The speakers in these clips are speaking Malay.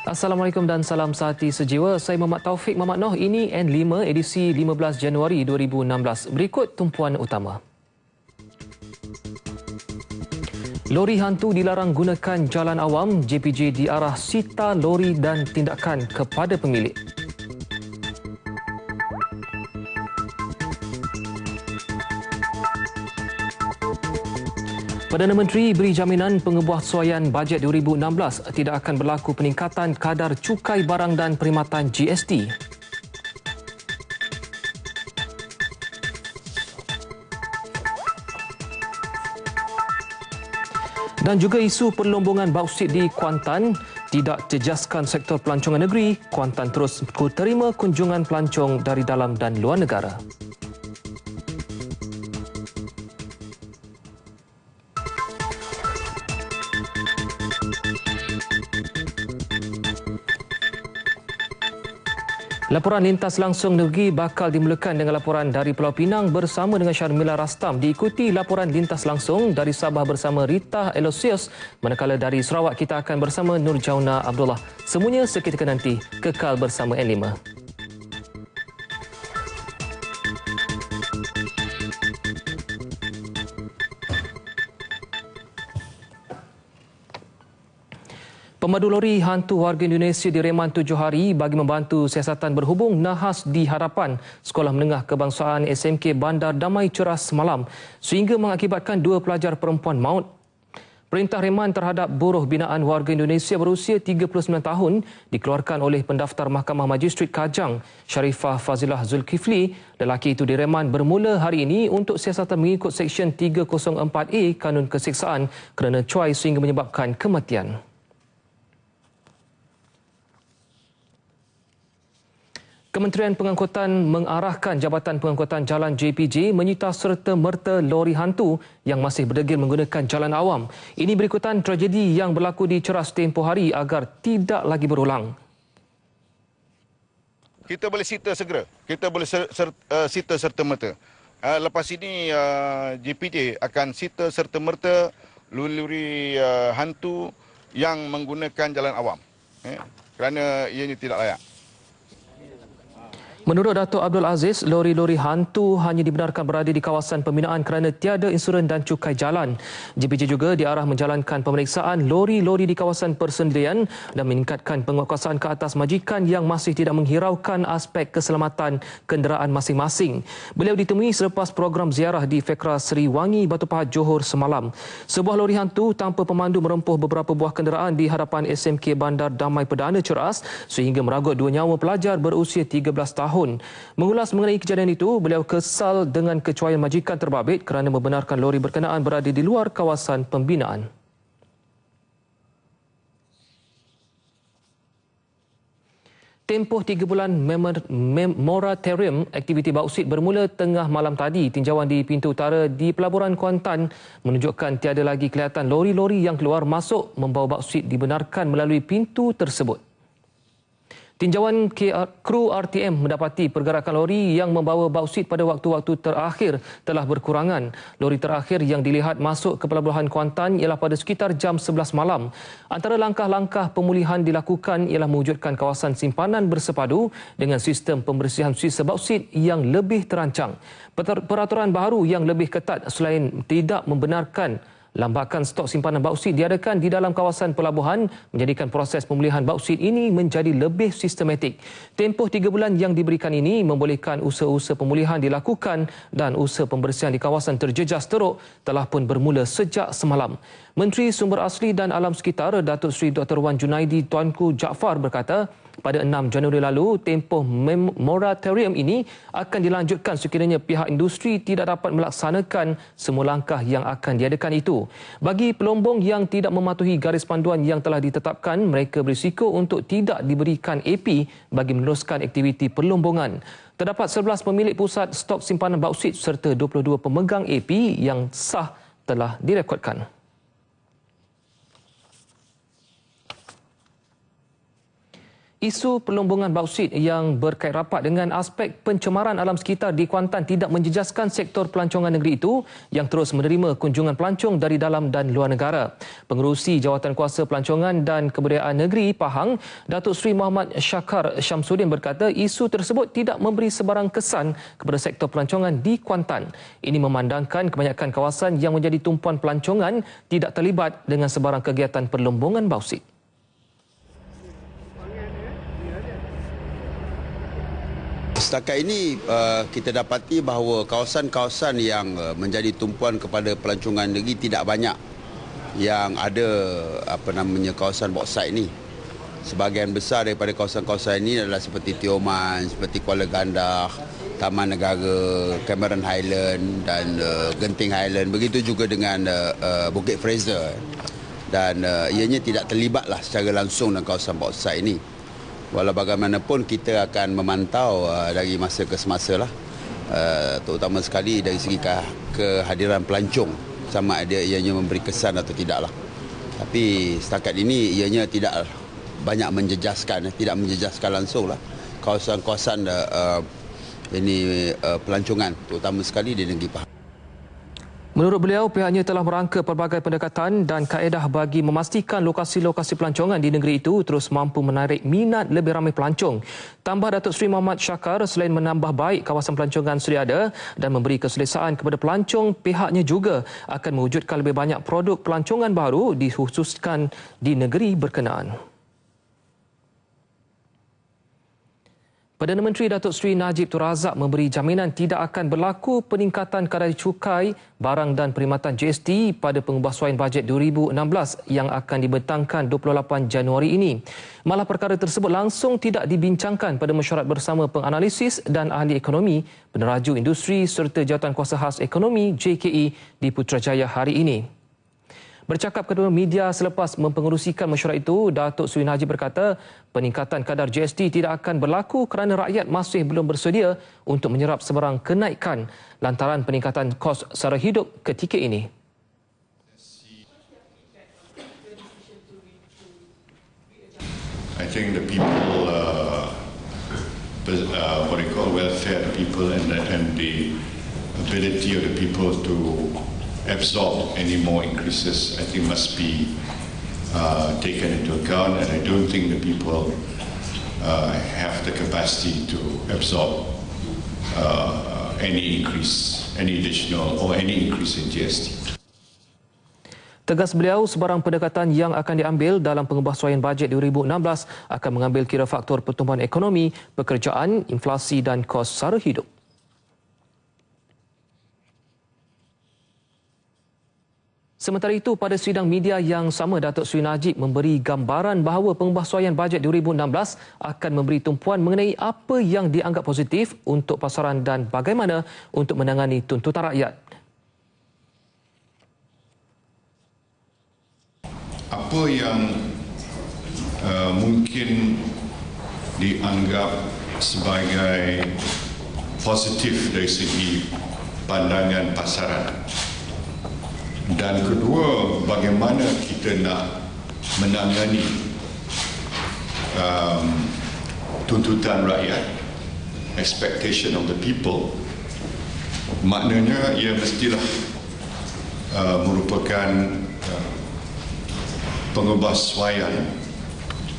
Assalamualaikum dan salam sehati sejiwa. Saya Muhammad Taufik Muhammad Noh. Ini N5 edisi 15 Januari 2016. Berikut tumpuan utama. Lori hantu dilarang gunakan jalan awam. JPJ diarah sita lori dan tindakan kepada pemilik. Perdana Menteri beri jaminan pengebuahsuaian bajet 2016 tidak akan berlaku peningkatan kadar cukai barang dan perkhidmatan GST. Dan juga isu perlombongan bauksit di Kuantan tidak jejaskan sektor pelancongan negeri. Kuantan terus terima kunjungan pelancong dari dalam dan luar negara. Laporan lintas langsung negeri bakal dimulakan dengan laporan dari Pulau Pinang bersama dengan Syarmila Rastam. Diikuti laporan lintas langsung dari Sabah bersama Rita Elosius. Manakala dari Sarawak kita akan bersama Nur Jauna Abdullah. Semuanya seketika nanti. Kekal bersama N5. Pemandu lori hantu warga Indonesia direman 7 hari bagi membantu siasatan berhubung nahas di hadapan Sekolah Menengah Kebangsaan SMK Bandar Damai Ceras semalam sehingga mengakibatkan 2 pelajar perempuan maut. Perintah reman terhadap buruh binaan warga Indonesia berusia 39 tahun dikeluarkan oleh pendaftar Mahkamah Majistret Kajang, Sharifah Fazilah Zulkifli. Lelaki itu direman bermula hari ini untuk siasatan mengikut Seksyen 304A Kanun Keseksaan kerana cuai sehingga menyebabkan kematian. Kementerian Pengangkutan mengarahkan Jabatan Pengangkutan Jalan JPJ menyita serta-merta lori hantu yang masih berdegil menggunakan jalan awam. Ini berikutan tragedi yang berlaku di Ceras tempoh hari agar tidak lagi berulang. Kita boleh sita segera. Kita boleh sita serta-merta. Lepas ini JPJ akan sita serta-merta lori hantu yang menggunakan jalan awam. Kerana ianya tidak layak. Menurut Datuk Abdul Aziz, lori-lori hantu hanya dibenarkan berada di kawasan pembinaan kerana tiada insuran dan cukai jalan. JPJ juga diarah menjalankan pemeriksaan lori-lori di kawasan persendirian dan meningkatkan penguatkuasaan ke atas majikan yang masih tidak menghiraukan aspek keselamatan kenderaan masing-masing. Beliau ditemui selepas program ziarah di Fekra Seri Wangi, Batu Pahat, Johor semalam. Sebuah lori hantu tanpa pemandu merempuh beberapa buah kenderaan di hadapan SMK Bandar Damai Perdana Ceras sehingga meragut 2 nyawa pelajar berusia 13 tahun. Mengulas mengenai kejadian itu, beliau kesal dengan kecuaian majikan terbabit kerana membenarkan lori berkenaan berada di luar kawasan pembinaan. Tempoh 3 bulan moratorium aktiviti bauksit bermula tengah malam tadi. Tinjauan di pintu utara di Pelaburan Kuantan menunjukkan tiada lagi kelihatan lori-lori yang keluar masuk membawa bauksit dibenarkan melalui pintu tersebut. Tinjauan kru RTM mendapati pergerakan lori yang membawa bauksit pada waktu-waktu terakhir telah berkurangan. Lori terakhir yang dilihat masuk ke Pelabuhan Kuantan ialah pada sekitar jam 11 malam. Antara langkah-langkah pemulihan dilakukan ialah mewujudkan kawasan simpanan bersepadu dengan sistem pembersihan sisa bauksit yang lebih terancang. Peraturan baru yang lebih ketat selain tidak membenarkan lambakan stok simpanan bauksit diadakan di dalam kawasan pelabuhan menjadikan proses pemulihan bauksit ini menjadi lebih sistematik. Tempoh 3 bulan yang diberikan ini membolehkan usaha-usaha pemulihan dilakukan dan usaha pembersihan di kawasan terjejas teruk telah pun bermula sejak semalam. Menteri Sumber Asli dan Alam Sekitar Datuk Seri Dr. Wan Junaidi Tuanku Jaafar berkata, pada 6 Januari lalu, tempoh moratorium ini akan dilanjutkan sekiranya pihak industri tidak dapat melaksanakan semua langkah yang akan diadakan itu. Bagi pelombong yang tidak mematuhi garis panduan yang telah ditetapkan, mereka berisiko untuk tidak diberikan AP bagi meneruskan aktiviti perlombongan. Terdapat 11 pemilik pusat stok simpanan bauksit serta 22 pemegang AP yang sah telah direkodkan. Isu perlombongan bauksit yang berkait rapat dengan aspek pencemaran alam sekitar di Kuantan tidak menjejaskan sektor pelancongan negeri itu yang terus menerima kunjungan pelancong dari dalam dan luar negara. Pengerusi Jawatankuasa Pelancongan dan Kebudayaan Negeri Pahang, Datuk Seri Muhammad Syakar Syamsuddin berkata isu tersebut tidak memberi sebarang kesan kepada sektor pelancongan di Kuantan. Ini memandangkan kebanyakan kawasan yang menjadi tumpuan pelancongan tidak terlibat dengan sebarang kegiatan perlombongan bausit. Setakat ini kita dapati bahawa kawasan-kawasan yang menjadi tumpuan kepada pelancongan negeri tidak banyak yang ada kawasan bauxite ini. Sebahagian besar daripada kawasan-kawasan ini adalah seperti Tioman, seperti Kuala Gandah, Taman Negara, Cameron Highland dan Genting Highland. Begitu juga dengan Bukit Fraser. Dan ianya tidak terlibatlah secara langsung dengan kawasan bauxite ini. Walau bagaimanapun kita akan memantau dari masa ke semasa lah, terutama sekali dari segi kehadiran pelancong, sama ada ianya memberi kesan atau tidak lah. Tapi setakat ini ianya tidak banyak menjejaskan, tidak menjejaskan langsung lah kawasan-kawasan pelancongan, terutama sekali di negeri Pahang. Menurut beliau, pihaknya telah merangka pelbagai pendekatan dan kaedah bagi memastikan lokasi-lokasi pelancongan di negeri itu terus mampu menarik minat lebih ramai pelancong. Tambah Datuk Seri Muhammad Syakar, selain menambah baik kawasan pelancongan sedia ada dan memberi keselesaan kepada pelancong, pihaknya juga akan mewujudkan lebih banyak produk pelancongan baru dikhususkan di negeri berkenaan. Perdana Menteri Datuk Seri Najib Tun Razak memberi jaminan tidak akan berlaku peningkatan kadar cukai barang dan perkhidmatan GST pada pengubahsuaian bajet 2016 yang akan dibentangkan 28 Januari ini. Malah perkara tersebut langsung tidak dibincangkan pada mesyuarat bersama penganalisis dan ahli ekonomi, peneraju industri serta Jawatankuasa Khas Ekonomi JKE di Putrajaya hari ini. Bercakap kepada media selepas mempengerusikan mesyuarat itu, Datuk Seri Najib berkata peningkatan kadar GST tidak akan berlaku kerana rakyat masih belum bersedia untuk menyerap sebarang kenaikan lantaran peningkatan kos sara hidup ketika ini. I think the people, what they call welfare people and the ability of the people to absorb any more increases, I think must be taken into account, and I don't think the people have the capacity to absorb any increase, any additional or any increase in GST. Tegas beliau, sebarang pendekatan yang akan diambil dalam pengubahsuaian bajet 2016 akan mengambil kira faktor pertumbuhan ekonomi, pekerjaan, inflasi dan kos sara hidup. Sementara itu, pada sidang media yang sama, Datuk Seri Najib memberi gambaran bahawa pengubahsuaian bajet 2016 akan memberi tumpuan mengenai apa yang dianggap positif untuk pasaran dan bagaimana untuk menangani tuntutan rakyat. Apa yang mungkin dianggap sebagai positif dari segi pandangan pasaran, dan kedua, bagaimana kita nak menangani tuntutan rakyat, expectation of the people. Maknanya ia mestilah merupakan pengubahsuaian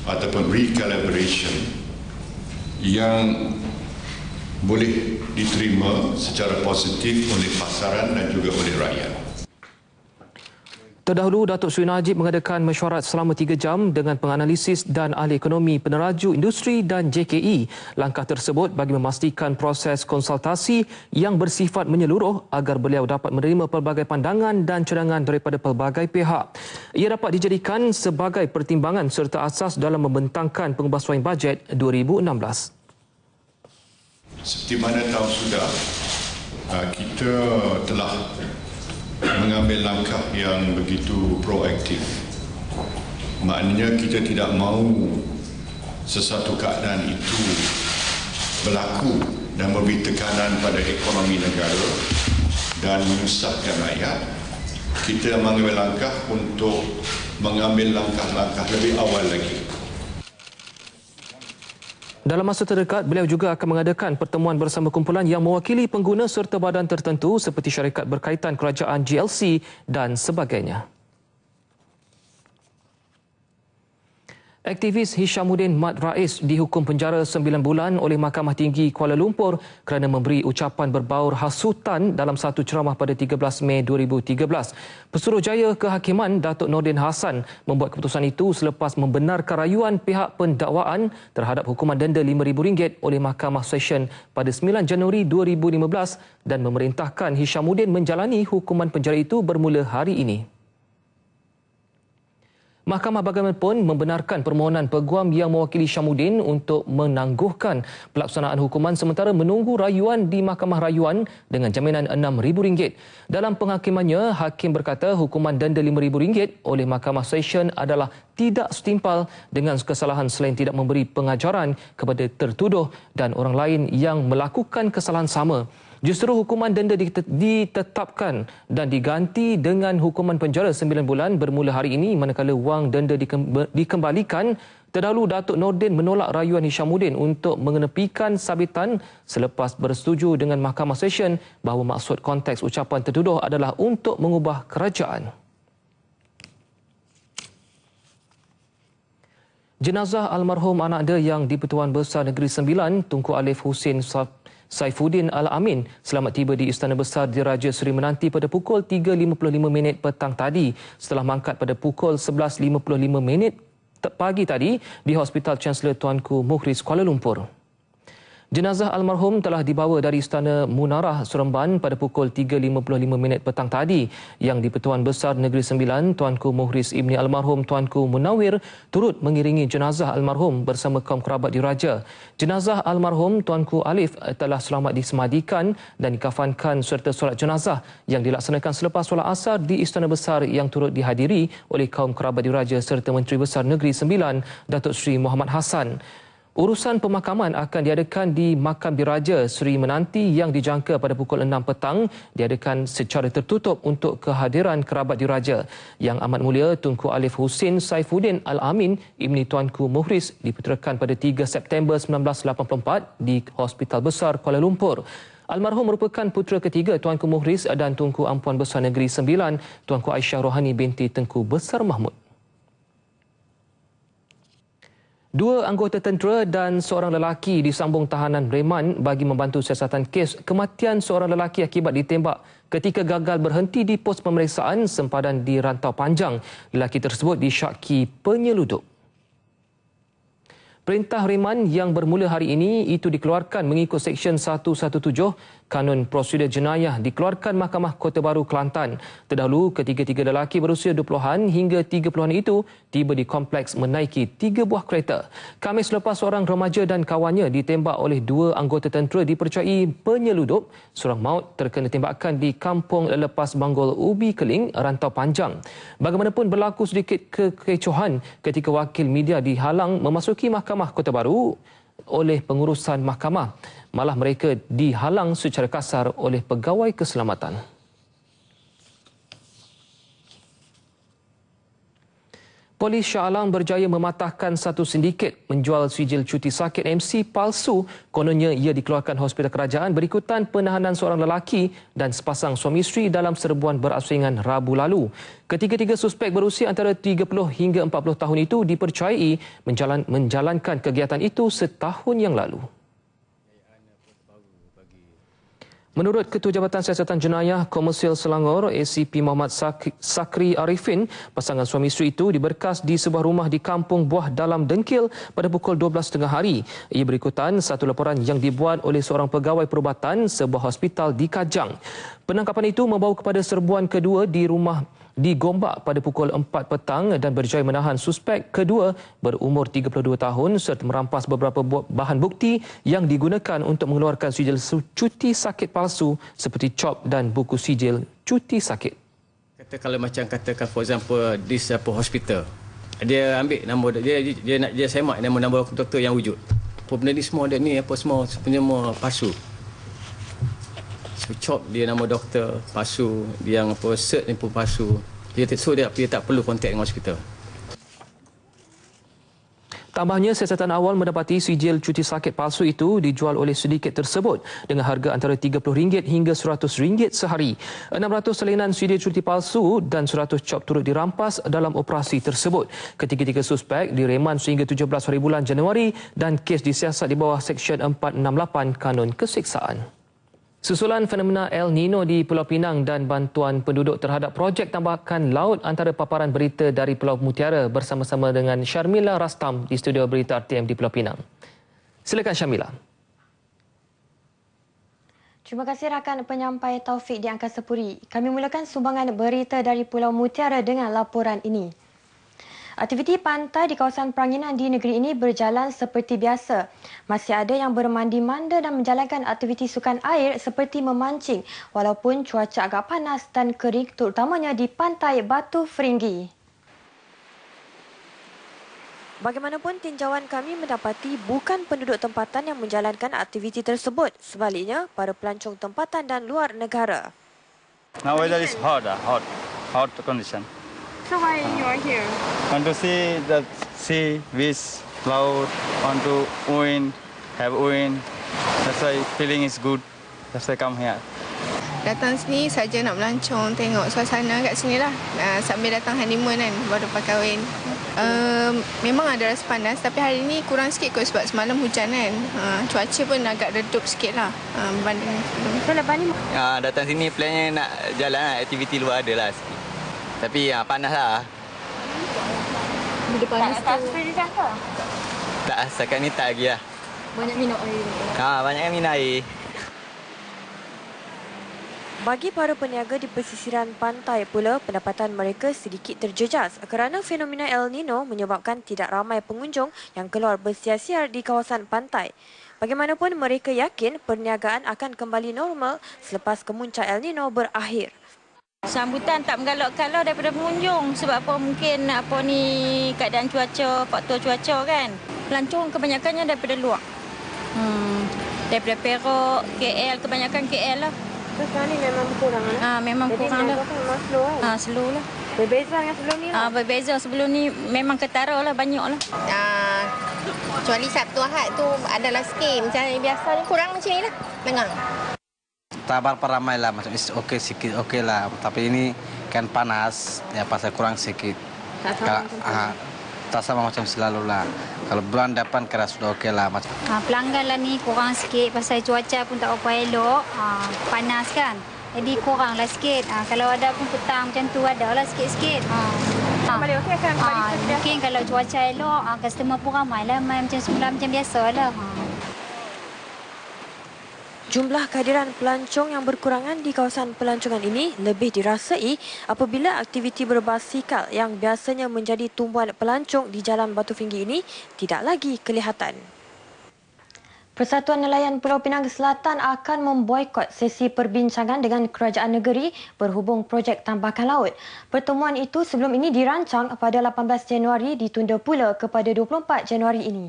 ataupun recalibration yang boleh diterima secara positif oleh pasaran dan juga oleh rakyat. Terdahulu, Datuk Seri Najib mengadakan mesyuarat selama 3 jam dengan penganalisis dan ahli ekonomi, peneraju industri dan JKE. Langkah tersebut bagi memastikan proses konsultasi yang bersifat menyeluruh agar beliau dapat menerima pelbagai pandangan dan cadangan daripada pelbagai pihak. Ia dapat dijadikan sebagai pertimbangan serta asas dalam membentangkan pengubahsuaian bajet 2016. Seperti mana tahu sudah, kita telah mengambil langkah yang begitu proaktif. Maknanya kita tidak mahu sesuatu keadaan itu berlaku dan memberi tekanan pada ekonomi negara dan menyusahkan rakyat. Kita mengambil langkah untuk mengambil langkah-langkah lebih awal lagi. Dalam masa terdekat, beliau juga akan mengadakan pertemuan bersama kumpulan yang mewakili pengguna serta badan tertentu seperti syarikat berkaitan kerajaan GLC dan sebagainya. Aktivis Hishamuddin Mat Rais dihukum penjara 9 bulan oleh Mahkamah Tinggi Kuala Lumpur kerana memberi ucapan berbaur hasutan dalam satu ceramah pada 13 Mei 2013. Pesuruhjaya Kehakiman Datuk Nordin Hassan membuat keputusan itu selepas membenarkan rayuan pihak pendakwaan terhadap hukuman denda RM5,000 oleh Mahkamah Session pada 9 Januari 2015 dan memerintahkan Hishamuddin menjalani hukuman penjara itu bermula hari ini. Mahkamah bagaimanapun membenarkan permohonan peguam yang mewakili Hishamuddin untuk menangguhkan pelaksanaan hukuman sementara menunggu rayuan di Mahkamah Rayuan dengan jaminan RM6,000. Dalam penghakimannya, hakim berkata hukuman denda RM5,000 oleh Mahkamah Session adalah tidak setimpal dengan kesalahan selain tidak memberi pengajaran kepada tertuduh dan orang lain yang melakukan kesalahan sama. Justru hukuman denda ditetapkan dan diganti dengan hukuman penjara 9 bulan bermula hari ini manakala wang denda dikembalikan. Terdahulu Datuk Nordin menolak rayuan Hishamuddin untuk mengenepikan sabitan selepas bersetuju dengan Mahkamah Session bahawa maksud konteks ucapan tertuduh adalah untuk mengubah kerajaan. Jenazah almarhum anak dia yang di-Pertuan Besar Negeri Sembilan, Tunku Alif Husin Saifuddin Al-Amin selamat tiba di Istana Besar Diraja Seri Menanti pada pukul 3.55 petang tadi setelah mangkat pada pukul 11.55 pagi tadi di Hospital Chancellor Tuanku Mukhriz Kuala Lumpur. Jenazah almarhum telah dibawa dari Istana Munarah Seremban pada pukul 3.55 petang tadi yang di-Pertuan Besar Negeri Sembilan Tuanku Mukhriz Ibni almarhum Tuanku Munawir turut mengiringi jenazah almarhum bersama kaum kerabat diraja. Jenazah almarhum Tuanku Alif telah selamat disemadikan dan dikafankan serta solat jenazah yang dilaksanakan selepas solat asar di Istana Besar yang turut dihadiri oleh kaum kerabat diraja serta Menteri Besar Negeri Sembilan Datuk Seri Muhammad Hassan. Urusan pemakaman akan diadakan di Makam Diraja Seri Menanti yang dijangka pada pukul 6 petang diadakan secara tertutup untuk kehadiran kerabat diraja. Yang Amat Mulia Tunku Alif Husin Saifuddin Al-Amin Ibni Tuanku Mukhriz diputerakan pada 3 September 1984 di Hospital Besar Kuala Lumpur. Almarhum merupakan putera ketiga Tuanku Mukhriz dan Tunku Ampuan Besar Negeri Sembilan Tuanku Aisyah Rohani binti Tengku Besar Mahmud. Dua anggota tentera dan seorang lelaki disambung tahanan reman bagi membantu siasatan kes kematian seorang lelaki akibat ditembak ketika gagal berhenti di pos pemeriksaan sempadan di Rantau Panjang. Lelaki tersebut disyaki penyeludup. Perintah reman yang bermula hari ini itu dikeluarkan mengikut Seksyen 117 Kanun Prosedur Jenayah dikeluarkan Mahkamah Kota Baru Kelantan. Terdahulu, ketiga-tiga lelaki berusia 20-an hingga 30-an itu tiba di kompleks menaiki 3 buah kereta. Khamis lepas seorang remaja dan kawannya ditembak oleh dua anggota tentera dipercayai penyeludup. Seorang maut terkena tembakan di Kampung Lepas Banggol Ubi Keling, Rantau Panjang. Bagaimanapun berlaku sedikit kekecohan ketika wakil media dihalang memasuki Mahkamah Kota Baru oleh pengurusan mahkamah. Malah mereka dihalang secara kasar oleh pegawai keselamatan. Polis Shah Alam berjaya mematahkan satu sindiket menjual sijil cuti sakit MC palsu. Kononnya ia dikeluarkan hospital kerajaan berikutan penahanan seorang lelaki dan sepasang suami isteri dalam serbuan berasingan Rabu lalu. Ketiga-tiga suspek berusia antara 30 hingga 40 tahun itu dipercayai menjalankan kegiatan itu setahun yang lalu. Menurut Ketua Jabatan Siasatan Jenayah Komersial Selangor, ACP Muhammad Sakri Arifin, pasangan suami isteri itu diberkas di sebuah rumah di Kampung Buah Dalam Dengkil pada pukul 12.30 hari. Ia berikutan satu laporan yang dibuat oleh seorang pegawai perubatan sebuah hospital di Kajang. Penangkapan itu membawa kepada serbuan kedua di rumah di Gombak pada pukul 4 petang dan berjaya menahan suspek kedua berumur 32 tahun serta merampas beberapa bahan bukti yang digunakan untuk mengeluarkan sijil cuti sakit palsu seperti cop dan buku sijil cuti sakit. Kalau macam katakan for example this hospital, dia ambil nama dia nak dia semak nama doktor yang wujud. Apa benda ni semua dia ni apa semua sebenarnya palsu. Cop dia nama doktor palsu, dia yang apa cert ni pun palsu. Dia tak perlu kontak dengan hospital. Tambahnya, siasatan awal mendapati sijil cuti sakit palsu itu dijual oleh sydikat tersebut dengan harga antara RM30 hingga RM100 sehari. 600 salinan sijil cuti palsu dan 100 cop turut dirampas dalam operasi tersebut. Ketiga-tiga suspek direman sehingga 17 hari bulan Januari dan kes disiasat di bawah Seksyen 468 Kanun Keseksaan. Susulan fenomena El Nino di Pulau Pinang dan bantuan penduduk terhadap projek tambakan laut antara paparan berita dari Pulau Mutiara bersama-sama dengan Syarmila Rastam di studio berita RTM di Pulau Pinang. Silakan Syarmila. Terima kasih rakan penyampai Taufik di Angkasa Puri. Kami mulakan sumbangan berita dari Pulau Mutiara dengan laporan ini. Aktiviti pantai di kawasan Peranginan di negeri ini berjalan seperti biasa. Masih ada yang bermandi-manda dan menjalankan aktiviti sukan air seperti memancing walaupun cuaca agak panas dan kering terutamanya di pantai Batu Feringgi. Bagaimanapun tinjauan kami mendapati bukan penduduk tempatan yang menjalankan aktiviti tersebut. Sebaliknya, para pelancong tempatan dan luar negara. Now weather is hot condition. So why you are here? Want to see the sea, beach, cloud, want to have wind. That's why feeling is good. That's why I come here. Datang sini saja nak melancong, tengok suasana kat sini lah. Sambil datang honeymoon kan, baru dapat kahwin. Memang ada rasa panas tapi hari ni kurang sikit kot sebab semalam hujan kan. Cuaca pun agak redup sikit lah berbanding sebelum. So lepas ni? Datang sini plannya nak jalan lah, aktiviti luar ada lah sikit. Tapi panas lah. Bila panas tu? Tak, setakat ni tak lagi lah. Banyak minum air? Banyak yang minum air. Bagi para peniaga di pesisiran pantai pula, pendapatan mereka sedikit terjejas kerana fenomena El Nino menyebabkan tidak ramai pengunjung yang keluar bersiar-siar di kawasan pantai. Bagaimanapun, mereka yakin perniagaan akan kembali normal selepas kemuncak El Nino berakhir. Sambutan tak menggalak-galak daripada pengunjung sebab apa mungkin keadaan cuaca, faktor cuaca kan. Pelancong kebanyakannya daripada luar. Daripada Perak, KL, kebanyakan KL lah. Sekarang ni memang kurang lah. Memang jadi kurang lah. Jadi memang slow kan? Slow lah. Berbeza dengan sebelum ni lah? Berbeza sebelum ni memang ketara lah, banyak lah. Kecuali Sabtu Ahad tu adalah sikit. Macam biasa ni kurang macam ni lah. Dengar. Tabar ramai lah, macam okey sikit okey lah. Tapi ini kan panas, ya pasal kurang sikit. Tak sama macam selalu lah. Kalau bulan depan kira sudah okey lah. Pelanggan lah ni kurang sikit pasal cuaca pun tak apa elok. Panas kan. Jadi kurang lah sikit. Kalau ada pun petang macam tu ada lah sikit-sikit. Kembali okey akan kembali seperti mungkin kalau cuaca elok, customer pun ramai lah. Macam semula macam biasa lah. Jumlah kehadiran pelancong yang berkurangan di kawasan pelancongan ini lebih dirasai apabila aktiviti berbasikal yang biasanya menjadi tumpuan pelancong di Jalan Batu Feringgi ini tidak lagi kelihatan. Persatuan Nelayan Pulau Pinang Selatan akan memboikot sesi perbincangan dengan kerajaan negeri berhubung projek tambakan laut. Pertemuan itu sebelum ini dirancang pada 18 Januari ditunda pula kepada 24 Januari ini.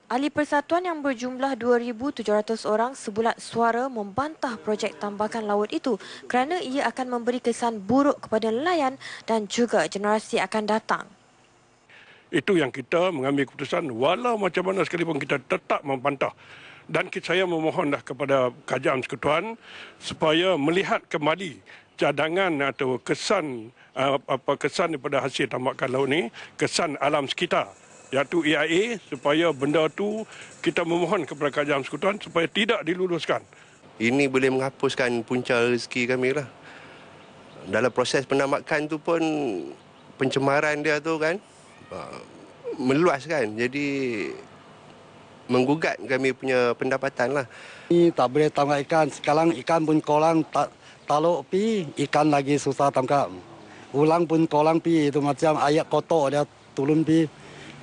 Ahli persatuan yang berjumlah 2,700 orang sebulat suara membantah projek tambakan laut itu kerana ia akan memberi kesan buruk kepada nelayan dan juga generasi akan datang. Itu yang kita mengambil keputusan walau macam mana sekalipun kita tetap membantah. Dan saya memohonlah kepada Kerajaan Persekutuan supaya melihat kembali cadangan atau kesan daripada hasil tambakan laut ini, kesan alam sekitar, iaitu EIA, supaya benda tu kita memohon kepada Kerajaan Persekutuan supaya tidak diluluskan. Ini boleh menghapuskan punca rezeki kami lah. Dalam proses penamakan tu pun pencemaran dia tu kan meluas kan. Jadi menggugat kami punya pendapatan lah. Ini tak boleh tangkap ikan. Sekarang ikan pun kolang taluk pi, ikan lagi susah tangkap. Ulang pun kolang pi, itu macam ayak kotor dia turun pi.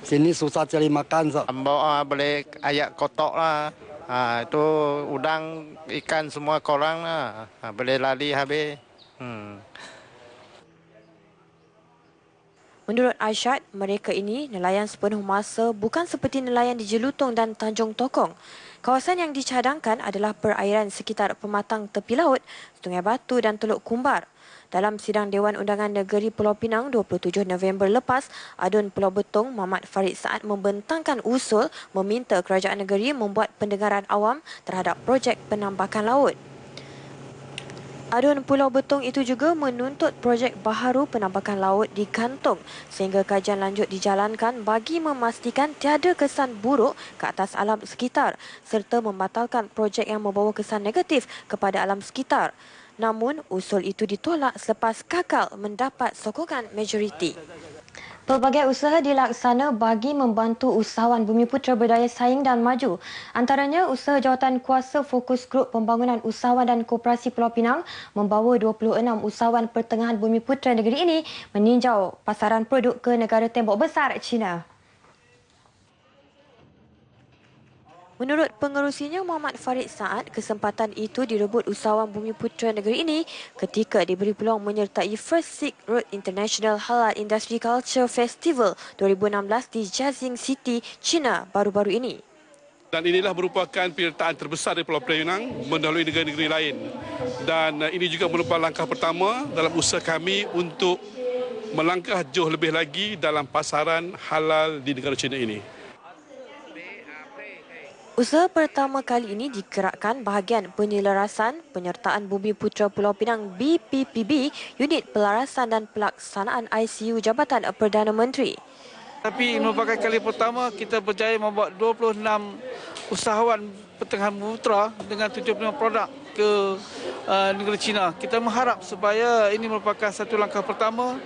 Sini susah cari makan. Boleh ayak kotok lah. Itu udang, ikan semua korang lah. Boleh lari habis. Menurut Aisyad, mereka ini nelayan sepenuh masa bukan seperti nelayan di Jelutong dan Tanjung Tokong. Kawasan yang dicadangkan adalah perairan sekitar pematang tepi laut, Sungai Batu dan Teluk Kumbar. Dalam sidang Dewan Undangan Negeri Pulau Pinang 27 November lepas, Adun Pulau Betong Muhammad Farid Saad membentangkan usul meminta kerajaan negeri membuat pendengaran awam terhadap projek penambakan laut. Adun Pulau Betong itu juga menuntut projek baharu penambakan laut digantung sehingga kajian lanjut dijalankan bagi memastikan tiada kesan buruk ke atas alam sekitar serta membatalkan projek yang membawa kesan negatif kepada alam sekitar. Namun, usul itu ditolak selepas kakal mendapat sokongan majoriti. Pelbagai usaha dilaksana bagi membantu usahawan Bumiputera berdaya saing dan maju. Antaranya, usaha jawatan kuasa Fokus Grup Pembangunan Usahawan dan Koperasi Pulau Pinang membawa 26 usahawan pertengahan Bumiputera negeri ini meninjau pasaran produk ke negara tembok besar China. Menurut pengerusinya Muhammad Farid Saad, kesempatan itu direbut usahawan Bumiputera negeri ini ketika diberi peluang menyertai First Silk Road International Halal Industry Culture Festival 2016 di Jiaxing City, China baru-baru ini. Dan inilah merupakan penyertaan terbesar di Pulau Pinang mendahului negeri-negeri lain. Dan ini juga merupakan langkah pertama dalam usaha kami untuk melangkah jauh lebih lagi dalam pasaran halal di negara China ini. Usaha pertama kali ini digerakkan bahagian penyelarasan penyertaan Bumiputera Pulau Pinang BPPB, Unit Pelarasan dan Pelaksanaan ICU Jabatan Perdana Menteri. Tapi merupakan kali pertama kita berjaya membawa 26 usahawan pertengahan Bumiputera dengan 75 produk ke negara China. Kita mengharap supaya ini merupakan satu langkah pertama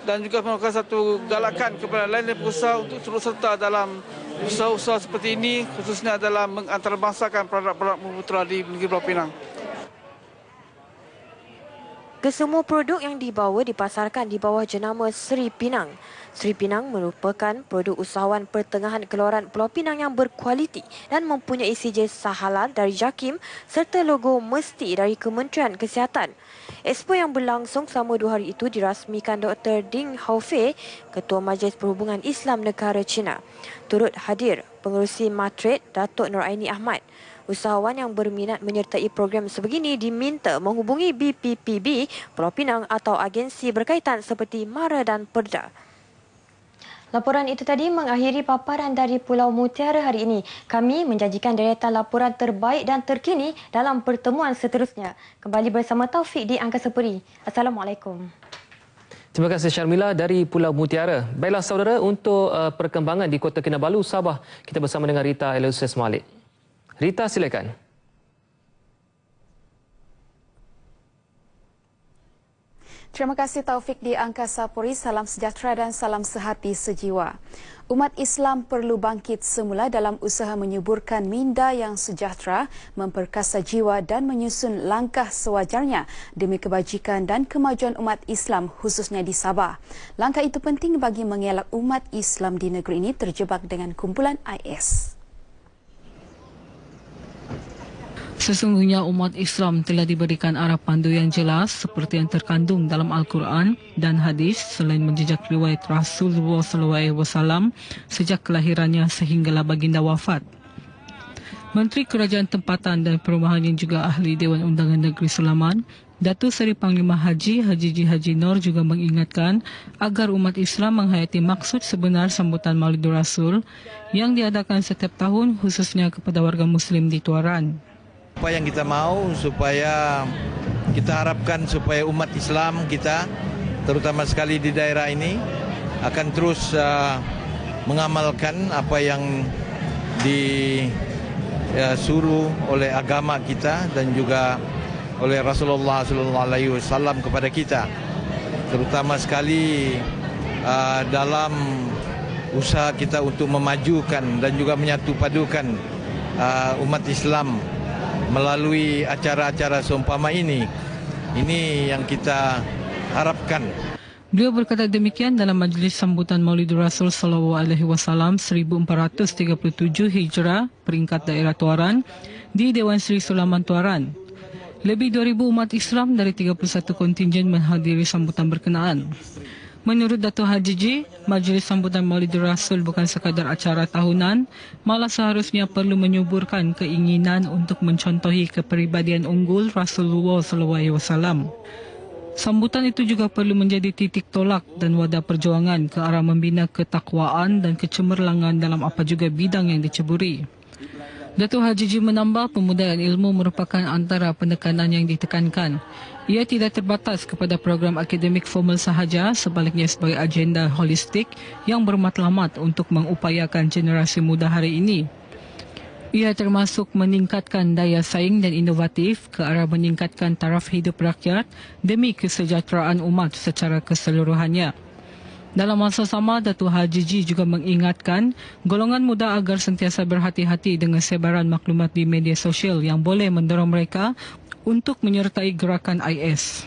dan juga merupakan satu galakan kepada lain-lain pengusaha untuk turut serta dalam usaha-usaha seperti ini, khususnya dalam mengantarabangsakan produk-produk Bumiputera di negeri Pulau Pinang. Kesemua produk yang dibawa dipasarkan di bawah jenama Seri Pinang. Seri Pinang merupakan produk usahawan pertengahan keluaran Pulau Pinang yang berkualiti dan mempunyai sijil halal dari JAKIM serta logo mesti dari Kementerian Kesihatan. Expo yang berlangsung selama 2 hari itu dirasmikan Dr. Ding Haofei, Ketua Majlis Perhubungan Islam Negara China. Turut hadir Pengerusi Matret Datuk Nuraini Ahmad. Usahawan yang berminat menyertai program sebegini diminta menghubungi BPPB Pulau Pinang atau agensi berkaitan seperti MARA dan PERDA. Laporan itu tadi mengakhiri paparan dari Pulau Mutiara hari ini. Kami menjanjikan deretan laporan terbaik dan terkini dalam pertemuan seterusnya. Kembali bersama Taufik di Angkasa Puri. Assalamualaikum. Terima kasih Syarmila dari Pulau Mutiara. Baiklah saudara, untuk perkembangan di Kota Kinabalu, Sabah, kita bersama dengan Rita Elusius Malik. Rita, silakan. Terima kasih Taufik di Angkasa Puri. Salam sejahtera dan salam sehati sejiwa. Umat Islam perlu bangkit semula dalam usaha menyuburkan minda yang sejahtera, memperkasa jiwa dan menyusun langkah sewajarnya demi kebajikan dan kemajuan umat Islam khususnya di Sabah. Langkah itu penting bagi mengelak umat Islam di negeri ini terjebak dengan kumpulan IS. Sesungguhnya umat Islam telah diberikan arah pandu yang jelas seperti yang terkandung dalam Al-Quran dan hadis selain menjejak riwayat Rasulullah SAW sejak kelahirannya sehinggalah baginda wafat. Menteri Kerajaan Tempatan dan Perumahan yang juga ahli Dewan Undangan Negeri Sulaman, Datuk Seri Panglima Haji Haji Nur juga mengingatkan agar umat Islam menghayati maksud sebenar sambutan Maulidur Rasul yang diadakan setiap tahun khususnya kepada warga Muslim di Tuaran. Apa yang kita mau supaya kita harapkan supaya umat Islam kita terutama sekali di daerah ini akan terus mengamalkan apa yang disuruh oleh agama kita dan juga oleh Rasulullah SAW kepada kita, terutama sekali dalam usaha kita untuk memajukan dan juga menyatu padukan umat Islam melalui acara-acara seumpama ini. Ini yang kita harapkan. Beliau berkata demikian dalam majlis sambutan Maulidur Rasul SAW 1437 Hijrah peringkat daerah Tuaran di Dewan Seri Sulaman Tuaran. Lebih 2,000 umat Islam dari 31 kontingen menghadiri sambutan berkenaan. Menurut Dato' Haji G, Majlis Sambutan Maulidur Rasul bukan sekadar acara tahunan, malah seharusnya perlu menyuburkan keinginan untuk mencontohi kepribadian unggul Rasulullah SAW. Sambutan itu juga perlu menjadi titik tolak dan wadah perjuangan ke arah membina ketakwaan dan kecemerlangan dalam apa juga bidang yang diceburi. Dato' Haji G menambah pemudayaan ilmu merupakan antara penekanan yang ditekankan. Ia tidak terbatas kepada program akademik formal sahaja, sebaliknya sebagai agenda holistik yang bermatlamat untuk mengupayakan generasi muda hari ini. Ia termasuk meningkatkan daya saing dan inovatif ke arah meningkatkan taraf hidup rakyat demi kesejahteraan umat secara keseluruhannya. Dalam masa sama, Dato' Haji G juga mengingatkan golongan muda agar sentiasa berhati-hati dengan sebaran maklumat di media sosial yang boleh mendorong mereka untuk menyertai gerakan IS.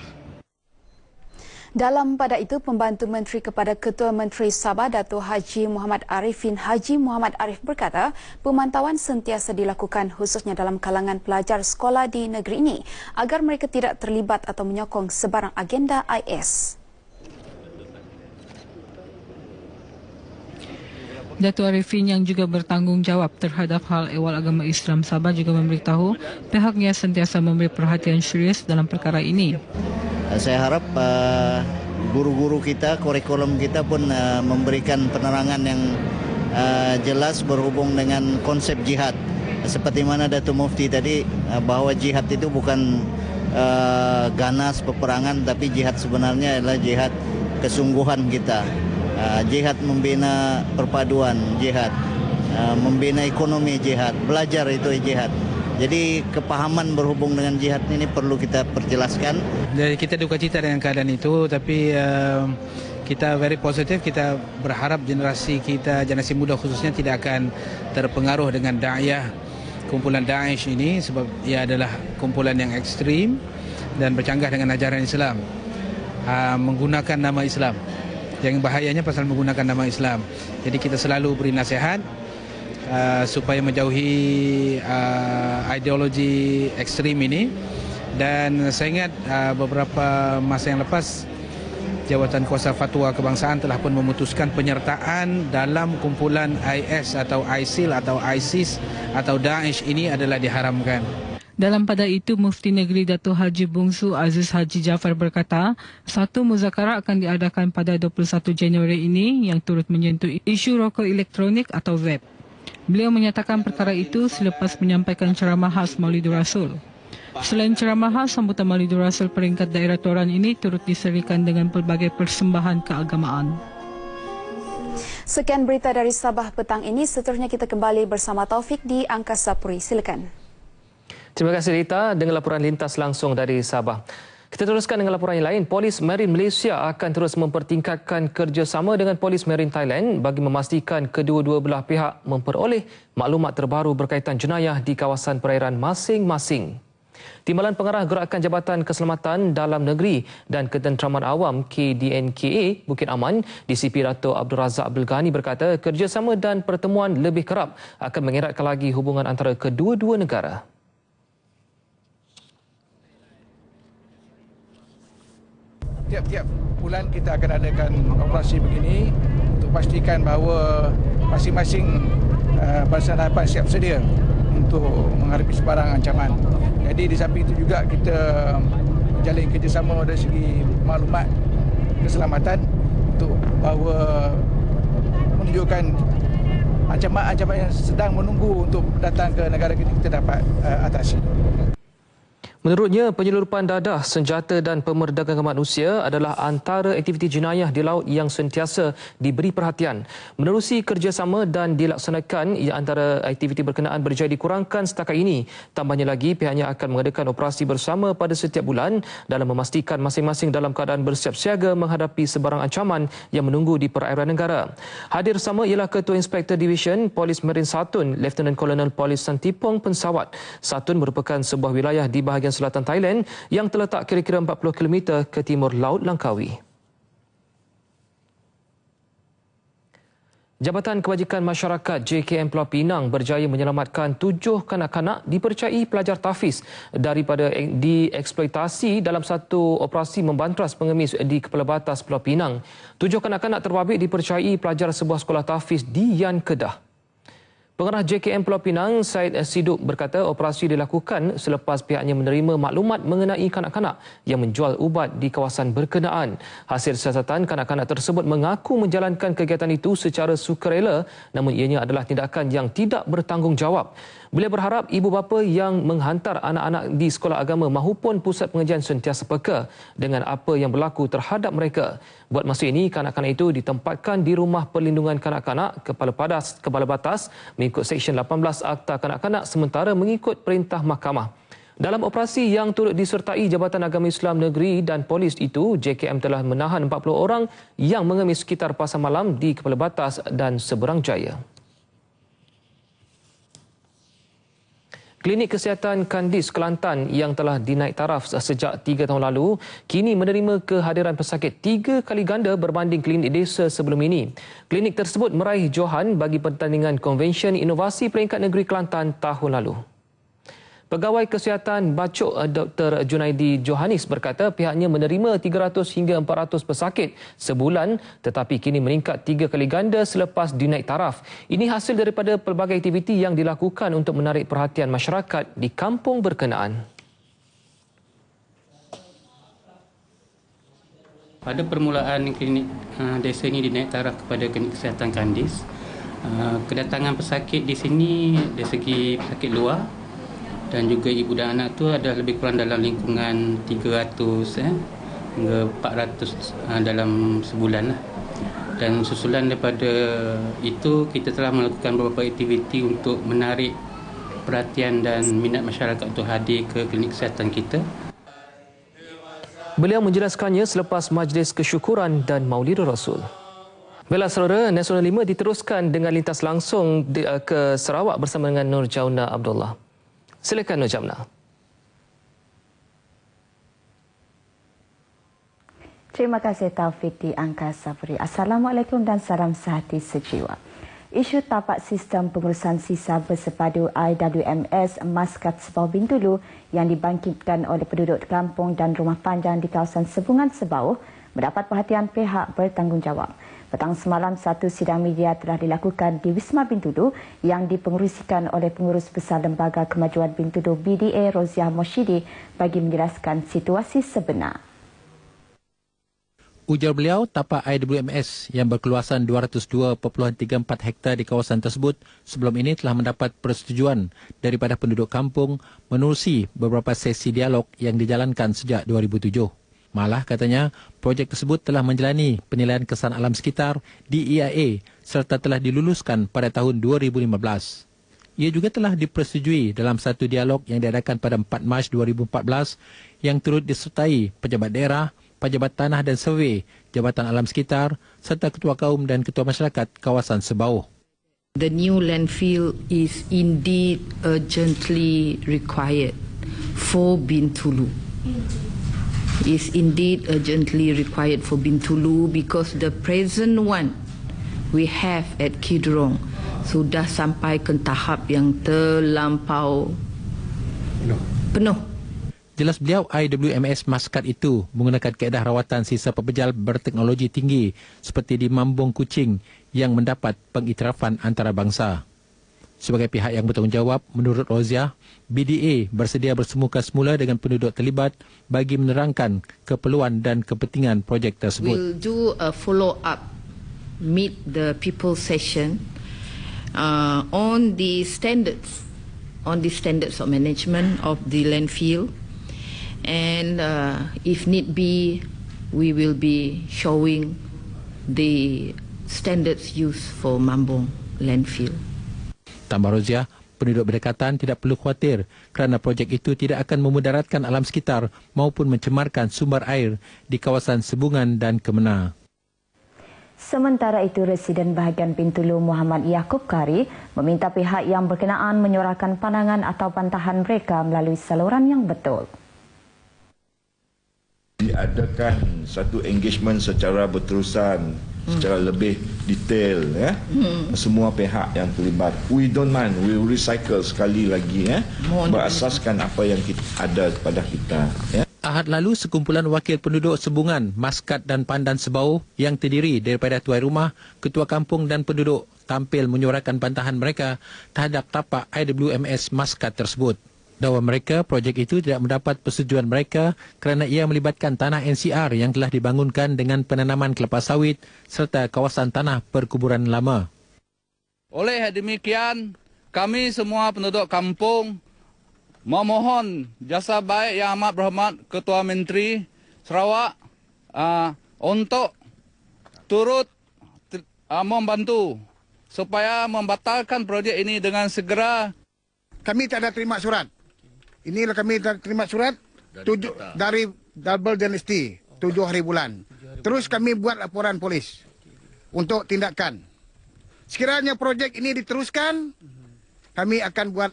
Dalam pada itu, Pembantu Menteri kepada Ketua Menteri Sabah Dato' Haji Muhammad Arifin Haji Muhammad Arif berkata, pemantauan sentiasa dilakukan khususnya dalam kalangan pelajar sekolah di negeri ini agar mereka tidak terlibat atau menyokong sebarang agenda IS. Dato' Arifin yang juga bertanggungjawab terhadap hal ehwal agama Islam Sabah juga memberitahu pihaknya sentiasa memberi perhatian serius dalam perkara ini. Saya harap guru-guru kita, kurikulum kita pun memberikan penerangan yang jelas berhubung dengan konsep jihad. Seperti mana Datuk Mufti tadi, bahawa jihad itu bukan ganas peperangan, tapi jihad sebenarnya adalah jihad kesungguhan kita. Jihad membina perpaduan jihad, membina ekonomi jihad, belajar itu jihad. Jadi kepahaman berhubung dengan jihad ini perlu kita perjelaskan. Jadi kita duka cita dengan keadaan itu, tapi kita very positif. Kita berharap generasi kita, generasi muda khususnya tidak akan terpengaruh dengan da'iyah kumpulan Daesh ini, sebab ia adalah kumpulan yang ekstrim dan bercanggah dengan ajaran Islam, menggunakan nama Islam. Yang bahayanya pasal menggunakan nama Islam. Jadi kita selalu beri nasihat supaya menjauhi ideologi ekstrim ini. Dan saya ingat beberapa masa yang lepas Jawatan Kuasa Fatwa Kebangsaan telah pun memutuskan penyertaan dalam kumpulan IS atau ISIL atau ISIS atau Daesh ini adalah diharamkan. Dalam pada itu, Mufti Negeri Dato' Haji Bungsu Aziz Haji Jaafar berkata, satu muzakara akan diadakan pada 21 Januari ini yang turut menyentuh isu rokok elektronik atau vape. Beliau menyatakan perkara itu selepas menyampaikan ceramah khas Maulidur Rasul. Selain ceramah khas, sambutan Maulidur Rasul peringkat daerah Toran ini turut diserikan dengan pelbagai persembahan keagamaan. Sekian berita dari Sabah petang ini. Seterusnya kita kembali bersama Taufik di Angkasa Puri. Silakan. Terima kasih Rita dengan laporan lintas langsung dari Sabah. Kita teruskan dengan laporan yang lain. Polis Marin Malaysia akan terus mempertingkatkan kerjasama dengan Polis Marin Thailand bagi memastikan kedua-dua belah pihak memperoleh maklumat terbaru berkaitan jenayah di kawasan perairan masing-masing. Timbalan Pengarah Gerakan Jabatan Keselamatan Dalam Negeri dan Ketenteraman Awam KDNKA Bukit Aman, DCP Dato' Abdul Razak Abdul Ghani berkata kerjasama dan pertemuan lebih kerap akan mengeratkan lagi hubungan antara kedua-dua negara. Tiap-tiap bulan kita akan adakan operasi begini untuk pastikan bahawa masing-masing barisan rapat siap sedia untuk menghadapi sebarang ancaman. Jadi di samping itu juga kita menjalin kerjasama dari segi maklumat keselamatan untuk bahawa menunjukkan ancaman-ancaman yang sedang menunggu untuk datang ke negara kita dapat atasi. Menurutnya, penyeludupan dadah, senjata dan pemerdagangan manusia adalah antara aktiviti jenayah di laut yang sentiasa diberi perhatian. Menerusi kerjasama dan dilaksanakan, ia antara aktiviti berkenaan berjaya dikurangkan setakat ini. Tambahnya lagi, pihaknya akan mengadakan operasi bersama pada setiap bulan dalam memastikan masing-masing dalam keadaan bersiap siaga menghadapi sebarang ancaman yang menunggu di perairan negara. Hadir sama ialah Ketua Inspektor Division Polis Marin Satun, Lieutenant Colonel Polis Santipong Pensawat. Satun merupakan sebuah wilayah di bahagian selatan Thailand yang terletak kira-kira 40 km ke timur Laut Langkawi. Jabatan Kebajikan Masyarakat JKM Pulau Pinang berjaya menyelamatkan 7 kanak-kanak dipercayai pelajar tahfiz daripada dieksploitasi dalam satu operasi membantras pengemis di Kepala Batas Pulau Pinang. 7 kanak-kanak terbabit dipercayai pelajar sebuah sekolah tahfiz di Yan Kedah. Pengarah JKM Pulau Pinang, Syed Siduk berkata operasi dilakukan selepas pihaknya menerima maklumat mengenai kanak-kanak yang menjual ubat di kawasan berkenaan. Hasil siasatan, kanak-kanak tersebut mengaku menjalankan kegiatan itu secara sukarela, namun ianya adalah tindakan yang tidak bertanggungjawab. Beliau berharap ibu bapa yang menghantar anak-anak di sekolah agama mahupun pusat pengajian sentiasa peka dengan apa yang berlaku terhadap mereka. Buat masa ini, kanak-kanak itu ditempatkan di Rumah Perlindungan Kanak-kanak Kepala Batas mengikut Seksyen 18 Akta Kanak-kanak sementara mengikut perintah mahkamah. Dalam operasi yang turut disertai Jabatan Agama Islam Negeri dan polis itu, JKM telah menahan 40 orang yang mengemis sekitar pasar malam di Kepala Batas dan Seberang Jaya. Klinik Kesihatan Kandis Kelantan yang telah dinaik taraf sejak 3 tahun lalu kini menerima kehadiran pesakit 3 kali ganda berbanding klinik desa sebelum ini. Klinik tersebut meraih johan bagi pertandingan Konvensyen Inovasi Peringkat Negeri Kelantan tahun lalu. Pegawai Kesihatan Bacok Dr. Junaidi Johanis berkata pihaknya menerima 300 hingga 400 pesakit sebulan tetapi kini meningkat 3 kali ganda selepas dinaik taraf. Ini hasil daripada pelbagai aktiviti yang dilakukan untuk menarik perhatian masyarakat di kampung berkenaan. Pada permulaan klinik desa ini dinaik taraf kepada klinik kesihatan Kandis, kedatangan pesakit di sini dari segi pesakit luar dan juga ibu dan anak tu ada lebih kurang dalam lingkungan 300 hingga 400 dalam sebulan lah. Dan susulan daripada itu kita telah melakukan beberapa aktiviti untuk menarik perhatian dan minat masyarakat untuk hadir ke klinik kesihatan kita. Beliau menjelaskannya selepas majlis kesyukuran dan Maulidul Rasul. Baiklah saudara, Nasional 5 diteruskan dengan lintas langsung ke Sarawak bersama dengan Nur Jauna Abdullah. Silakan Nur Jamna. Terima kasih Taufik di Angkasa Puri. Assalamualaikum dan salam sehati sejiwa. Isu tapak sistem pengurusan sisa bersepadu IWMS Maskat Sebau Bintulu yang dibangkitkan oleh penduduk kampung dan rumah panjang di kawasan Sebungan Sebau mendapat perhatian pihak bertanggungjawab. Petang semalam, satu sidang media telah dilakukan di Wisma Bintulu yang dipengerusikan oleh Pengurus Besar Lembaga Kemajuan Bintulu BDA Roziah Moshidi bagi menjelaskan situasi sebenar. Ujar beliau, tapak IWMS yang berkeluasan 202.34 hektar di kawasan tersebut sebelum ini telah mendapat persetujuan daripada penduduk kampung menerusi beberapa sesi dialog yang dijalankan sejak 2007. Malah katanya, projek tersebut telah menjalani penilaian kesan alam sekitar di EIA serta telah diluluskan pada tahun 2015. Ia juga telah dipersetujui dalam satu dialog yang diadakan pada 4 Mac 2014 yang turut disertai pejabat daerah, pejabat tanah dan survey, Jabatan Alam Sekitar serta ketua kaum dan ketua masyarakat kawasan Sebau. The new landfill is indeed urgently required for Bintulu. Is indeed urgently required for Bintulu because the present one we have at Kidrong sudah sampai ke tahap yang terlampau penuh. Jelas beliau, IWMS Maskat itu menggunakan kaedah rawatan sisa pepejal berteknologi tinggi seperti di Mambung Kuching yang mendapat pengiktirafan antarabangsa. Sebagai pihak yang bertanggungjawab, menurut Roziah, BDA bersedia bersemuka semula dengan penduduk terlibat bagi menerangkan keperluan dan kepentingan projek tersebut. We'll do a follow-up, meet the people session on the standards of management of the landfill, and if need be, we will be showing the standards used for Mambung landfill. Tambah Roziah, penduduk berdekatan tidak perlu khawatir kerana projek itu tidak akan memudaratkan alam sekitar maupun mencemarkan sumber air di kawasan Sebungan dan Kemena. Sementara itu, Residen Bahagian Bintulu Muhammad Yaakob Kari meminta pihak yang berkenaan menyuarakan pandangan atau bantahan mereka melalui saluran yang betul. Diadakan satu engagement secara berterusan secara lebih detail semua pihak yang terlibat. We don't mind, we recycle sekali lagi berasaskan apa yang ada pada kita. Ahad lalu, sekumpulan wakil penduduk Sebungan, Maskat dan Pandan Sebau yang terdiri daripada tuan rumah, ketua kampung dan penduduk tampil menyuarakan bantahan mereka terhadap tapak IWMS Maskat tersebut. Dakwa mereka, projek itu tidak mendapat persetujuan mereka kerana ia melibatkan tanah NCR yang telah dibangunkan dengan penanaman kelapa sawit serta kawasan tanah perkuburan lama. Oleh demikian, kami semua penduduk kampung memohon jasa baik yang amat berhormat Ketua Menteri Sarawak untuk turut membantu supaya membatalkan projek ini dengan segera. Kami tak ada terima surat. Inilah kami terima surat dari Double Dynasty 7 hari bulan. Terus kami buat laporan polis untuk tindakan. Sekiranya projek ini diteruskan, kami akan buat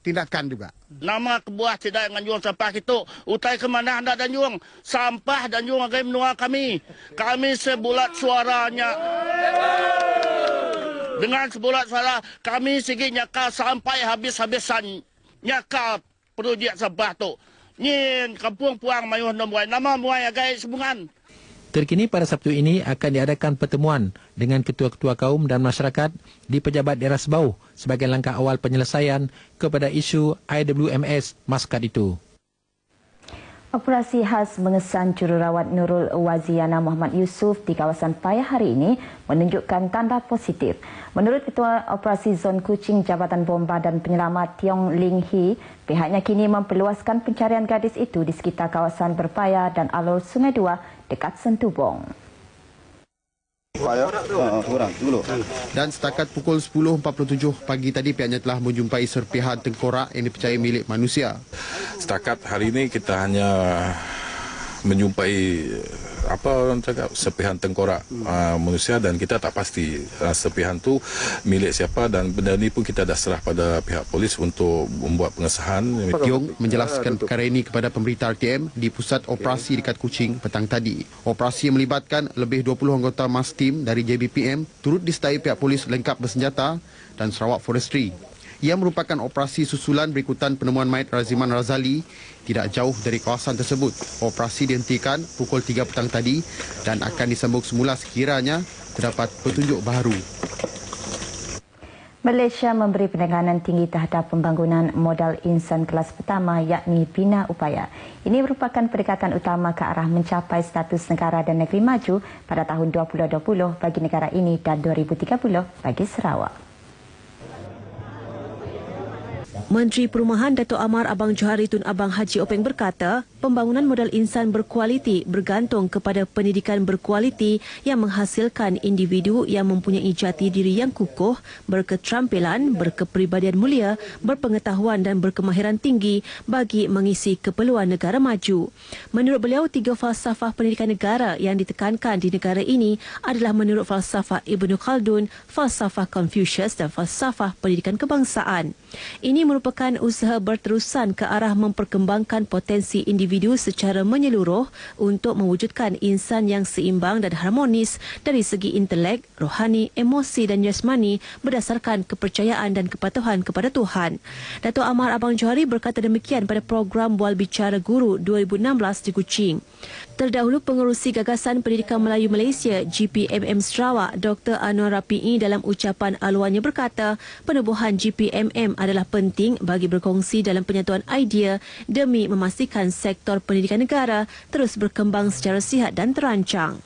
tindakan juga. Nama kebuah tidak nganjuang sampah itu. Utai ke mana anda dan juang sampah dan juang agai menua kami. Kami sebulat suaranya. Dengan sebulat suara kami segi nyaka sampai habis-habisan nyaka projek sampah tu. Ni kampung Puang Mayuh Nombuai. Nama muai agai Sebungan. Terkini pada Sabtu ini akan diadakan pertemuan dengan ketua-ketua kaum dan masyarakat di pejabat daerah Sebau sebagai langkah awal penyelesaian kepada isu IWMS Maskat itu. Operasi khas mengesan jururawat Nurul Waziana Muhammad Yusof di kawasan Payah hari ini menunjukkan tanda positif. Menurut Ketua Operasi Zon Kuching Jabatan Bomba dan Penyelamat Tiong Ling Hee, pihaknya kini memperluaskan pencarian gadis itu di sekitar kawasan Berpayah dan alur Sungai Dua dekat Sentubong. Dan setakat pukul 10.47 pagi tadi pihaknya telah menjumpai serpihan tengkorak yang dipercayai milik manusia. Setakat hari ini kita hanya menjumpai apa orang cakap serpihan tengkorak manusia dan kita tak pasti serpihan tu milik siapa dan benda ni pun kita dah serah pada pihak polis untuk membuat pengesahan. Tiong menjelaskan perkara ini kepada pemberita RTM di pusat operasi dekat Kuching petang tadi. Operasi yang melibatkan lebih 20 anggota MAS Team dari JBPM turut disertai pihak polis lengkap bersenjata dan Sarawak Forestry. Ia merupakan operasi susulan berikutan penemuan mayat Raziman Razali tidak jauh dari kawasan tersebut. Operasi dihentikan pukul 3 petang tadi dan akan disambung semula sekiranya terdapat petunjuk baru. Malaysia memberi penekanan tinggi terhadap pembangunan modal insan kelas pertama yakni Bina Upaya. Ini merupakan pendekatan utama ke arah mencapai status negara dan negeri maju pada tahun 2020 bagi negara ini dan 2030 bagi Sarawak. Menteri Perumahan Dato' Amar Abang Johari Tun Abang Haji Openg berkata, pembangunan modal insan berkualiti bergantung kepada pendidikan berkualiti yang menghasilkan individu yang mempunyai jati diri yang kukuh, berketerampilan, berkepribadian mulia, berpengetahuan dan berkemahiran tinggi bagi mengisi keperluan negara maju. Menurut beliau, 3 falsafah pendidikan negara yang ditekankan di negara ini adalah menurut falsafah Ibnu Khaldun, falsafah Confucius dan falsafah pendidikan kebangsaan. Ini merupakan usaha berterusan ke arah memperkembangkan potensi individu secara menyeluruh untuk mewujudkan insan yang seimbang dan harmonis dari segi intelek, rohani, emosi dan jasmani berdasarkan kepercayaan dan kepatuhan kepada Tuhan. Dato' Amar Abang Johari berkata demikian pada program Bual Bicara Guru 2016 di Kuching. Terdahulu Pengerusi Gagasan Pendidikan Melayu Malaysia GPMM Sarawak Dr. Anwar Rafi'i dalam ucapan aluannya berkata penubuhan GPMM adalah penting bagi berkongsi dalam penyatuan idea demi memastikan sektor pendidikan negara terus berkembang secara sihat dan terancang.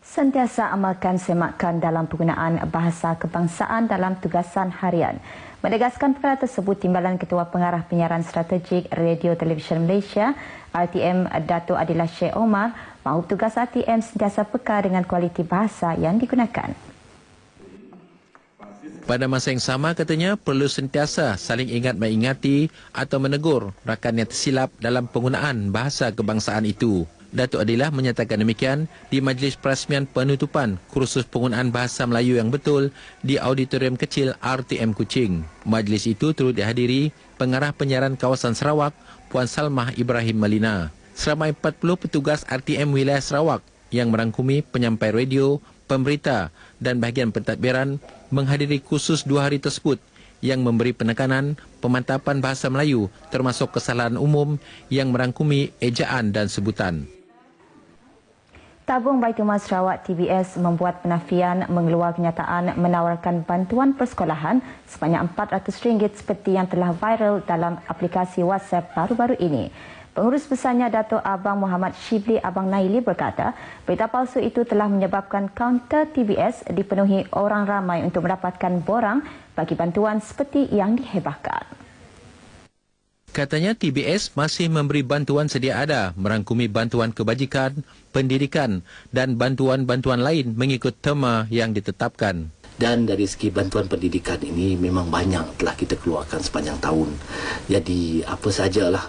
Sentiasa amalkan semakan dalam penggunaan bahasa kebangsaan dalam tugasan harian. Menegaskan perkara tersebut Timbalan Ketua Pengarah Penyiaran Strategik Radio Televisyen Malaysia RTM Dato' Adila Sheikh Omar mahu tugas RTM sentiasa peka dengan kualiti bahasa yang digunakan. Pada masa yang sama, katanya perlu sentiasa saling ingat mengingati atau menegur rakan yang tersilap dalam penggunaan bahasa kebangsaan itu. Datuk Adilah menyatakan demikian di majlis perasmian penutupan kursus penggunaan bahasa Melayu yang betul di auditorium kecil RTM Kuching. Majlis itu turut dihadiri Pengarah Penyiaran Kawasan Sarawak, Puan Salmah Ibrahim Malina. Seramai 40 petugas RTM wilayah Sarawak yang merangkumi penyampai radio, pemberita dan bahagian pentadbiran menghadiri kursus 2 hari tersebut yang memberi penekanan pemantapan bahasa Melayu termasuk kesalahan umum yang merangkumi ejaan dan sebutan. Tabung Baitul Mal Sarawak TBS membuat penafian mengeluar kenyataan menawarkan bantuan persekolahan sebanyak RM400 seperti yang telah viral dalam aplikasi WhatsApp baru-baru ini. Pengurus besarnya Dato' Abang Muhammad Shibli Abang Naili berkata, berita palsu itu telah menyebabkan kaunter TBS dipenuhi orang ramai untuk mendapatkan borang bagi bantuan seperti yang dihebahkan. Katanya TBS masih memberi bantuan sedia ada merangkumi bantuan kebajikan, pendidikan dan bantuan-bantuan lain mengikut tema yang ditetapkan. Dan dari segi bantuan pendidikan ini memang banyak telah kita keluarkan sepanjang tahun. Jadi apa sajalah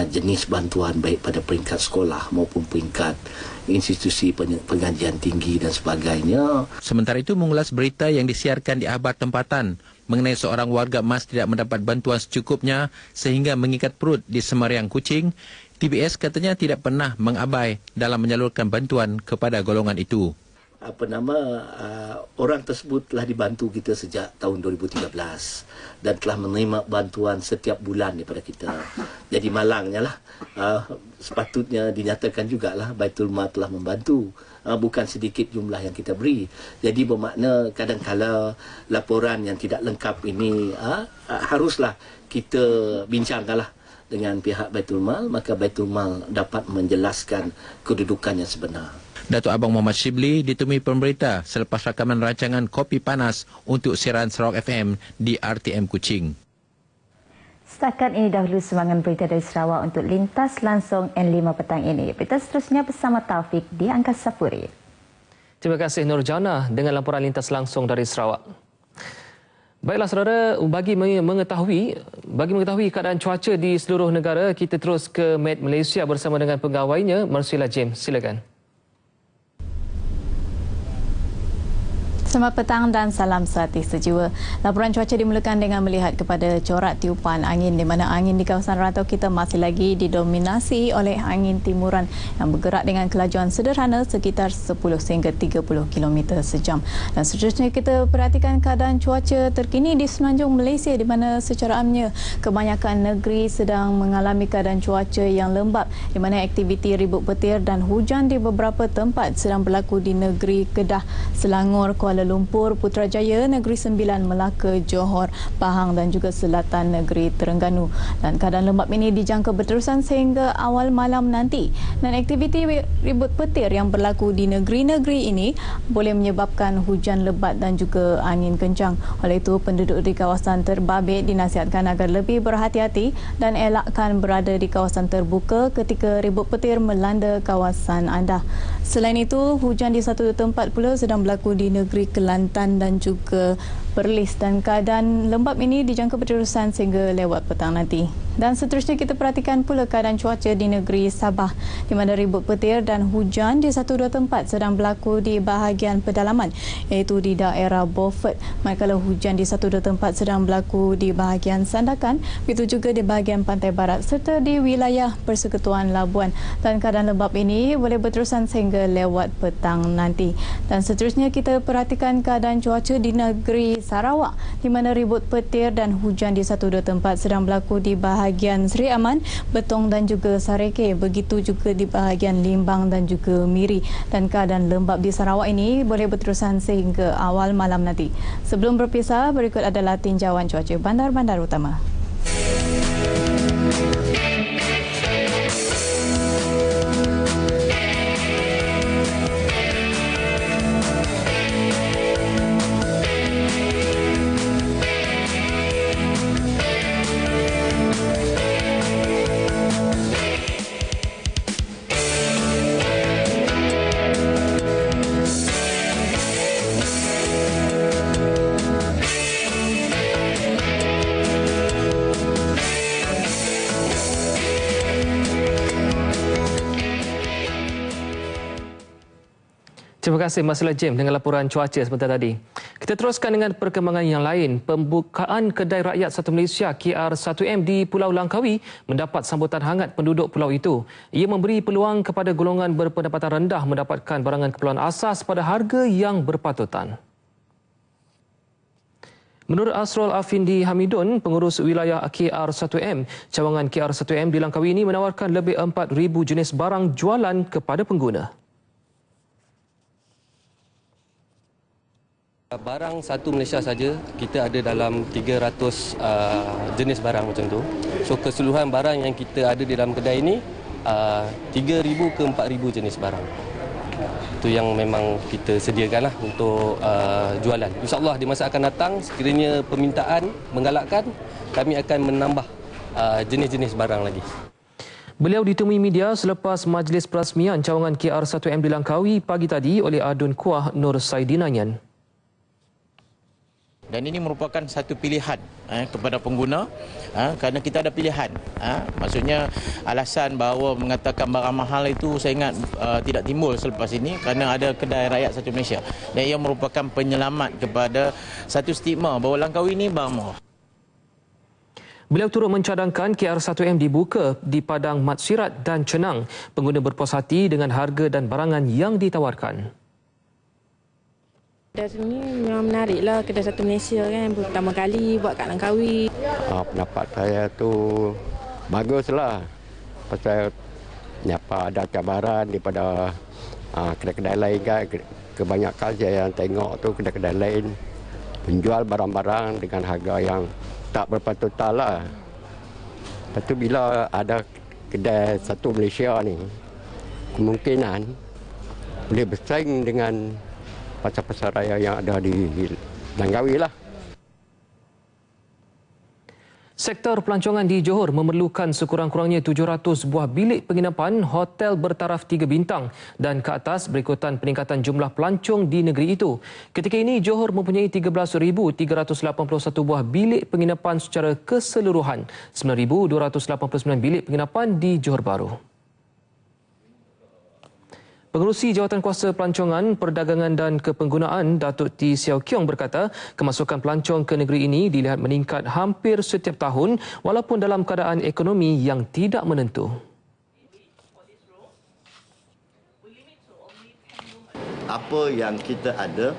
jenis bantuan baik pada peringkat sekolah maupun peringkat institusi pengajian tinggi dan sebagainya. Sementara itu mengulas berita yang disiarkan di akhbar tempatan mengenai seorang warga Mas tidak mendapat bantuan secukupnya sehingga mengikat perut di Semariang Kuching, TBS katanya tidak pernah mengabai dalam menyalurkan bantuan kepada golongan itu. Orang tersebut telah dibantu kita sejak tahun 2013 dan telah menerima bantuan setiap bulan daripada kita. Jadi malangnya lah, sepatutnya dinyatakan jugalah Baitul Mal telah membantu. Bukan sedikit jumlah yang kita beri. Jadi bermakna kadang-kala laporan yang tidak lengkap ini haruslah kita bincangkanlah dengan pihak Baitul Mal, maka Baitul Mal dapat menjelaskan kedudukan yang sebenar. Dato' Abang Muhammad Shibli ditemui pemberita selepas rakaman rancangan Kopi Panas untuk siaran Sarawak FM di RTM Kuching. Setakat ini dahulu semangat berita dari Sarawak untuk lintas langsung N5 petang ini. Berita seterusnya bersama Taufik di Angkasa Puri. Terima kasih Nur Jana dengan laporan lintas langsung dari Sarawak. Baiklah saudara, bagi mengetahui keadaan cuaca di seluruh negara, kita terus ke Met Malaysia bersama dengan pegawainya Marsila James. Silakan. Selamat petang dan salam sehati sejiwa. Laporan cuaca dimulakan dengan melihat kepada corak tiupan angin di mana angin di kawasan rantau kita masih lagi didominasi oleh angin timuran yang bergerak dengan kelajuan sederhana sekitar 10 sehingga 30 km sejam. Dan seterusnya kita perhatikan keadaan cuaca terkini di semenanjung Malaysia di mana secara amnya kebanyakan negeri sedang mengalami keadaan cuaca yang lembap di mana aktiviti ribut petir dan hujan di beberapa tempat sedang berlaku di negeri Kedah, Selangor, Kuala Lumpur, Putrajaya, Negeri Sembilan, Melaka, Johor, Pahang dan juga selatan negeri Terengganu. Dan keadaan lembap ini dijangka berterusan sehingga awal malam nanti. Dan aktiviti ribut petir yang berlaku di negeri-negeri ini boleh menyebabkan hujan lebat dan juga angin kencang. Oleh itu, penduduk di kawasan terbabit dinasihatkan agar lebih berhati-hati dan elakkan berada di kawasan terbuka ketika ribut petir melanda kawasan anda. Selain itu, hujan di satu tempat pula sedang berlaku di negeri Kelantan dan juga Perlis dan keadaan lembap ini dijangka berterusan sehingga lewat petang nanti. Dan seterusnya kita perhatikan pula keadaan cuaca di negeri Sabah di mana ribut petir dan hujan di 1-2 tempat sedang berlaku di bahagian pedalaman iaitu di daerah Beaufort. Manakala hujan di 1-2 tempat sedang berlaku di bahagian Sandakan, begitu juga di bahagian pantai barat serta di wilayah Persekutuan Labuan. Dan keadaan lembap ini boleh berterusan sehingga lewat petang nanti. Dan seterusnya kita perhatikan keadaan cuaca di negeri Sarawak di mana ribut petir dan hujan di 1-2 tempat sedang berlaku di bahagian Seri Aman, Betong dan juga Sareke. Begitu juga di bahagian Limbang dan juga Miri. Dan keadaan lembap di Sarawak ini boleh berterusan sehingga awal malam nanti. Sebelum berpisah, berikut adalah tinjauan cuaca bandar-bandar utama. Terima kasih Marsila James dengan laporan cuaca sebentar tadi. Kita Kita teruskan dengan perkembangan yang lain. Pembukaan Kedai Rakyat Satu Malaysia KR1M di Pulau Langkawi mendapat sambutan hangat penduduk pulau itu. Ia memberi peluang kepada golongan berpendapatan rendah mendapatkan barangan keperluan asas pada harga yang berpatutan. Menurut Asrul Afindi Hamidun, pengurus wilayah KR1M, cawangan KR1M di Langkawi ini menawarkan lebih 4,000 jenis barang jualan kepada pengguna. Barang Satu Malaysia saja kita ada dalam 300 jenis barang macam tu. So keseluruhan barang yang kita ada di dalam kedai ini 3,000 ke 4,000 jenis barang. Itu yang memang kita sediakanlah untuk jualan. InsyaAllah di masa akan datang sekiranya permintaan menggalakkan, kami akan menambah jenis-jenis barang lagi. Beliau ditemui media selepas majlis perasmian cawangan KR1M di Langkawi pagi tadi oleh Adun Kuah Nur Saidinanyan. Dan ini merupakan satu pilihan kepada pengguna kerana kita ada pilihan. Maksudnya alasan bahawa mengatakan barang mahal itu saya ingat tidak timbul selepas ini kerana ada Kedai Rakyat Satu Malaysia. Dan ia merupakan penyelamat kepada satu stigma bahawa Langkawi ini barang murah. Beliau turut mencadangkan KR1M dibuka di Padang Mat Sirat dan Cenang. Pengguna berpuas hati dengan harga dan barangan yang ditawarkan. Kedai sini memang menariklah, Kedai Satu Malaysia kan pertama kali buat kat Langkawi. Pendapat saya tu baguslah. Pasal nyapa ada cabaran daripada kedai-kedai lain kan. Kebanyakan saya yang tengok tu kedai-kedai lain menjual barang-barang dengan harga yang tak berpatutan lah. Lepas tu bila ada Kedai Satu Malaysia ni, kemungkinan boleh bersaing dengan pasar-pasar raya yang ada di Langkawi lah. Sektor pelancongan di Johor memerlukan sekurang-kurangnya 700 buah bilik penginapan hotel bertaraf 3 bintang dan ke atas berikutan peningkatan jumlah pelancong di negeri itu. Ketika ini, Johor mempunyai 13,381 buah bilik penginapan secara keseluruhan, 9,289 bilik penginapan di Johor Bahru. Pengerusi Jawatankuasa Pelancongan, Perdagangan dan Kepenggunaan Datuk T. Siaw Kiong berkata, kemasukan pelancong ke negeri ini dilihat meningkat hampir setiap tahun walaupun dalam keadaan ekonomi yang tidak menentu. Apa yang kita ada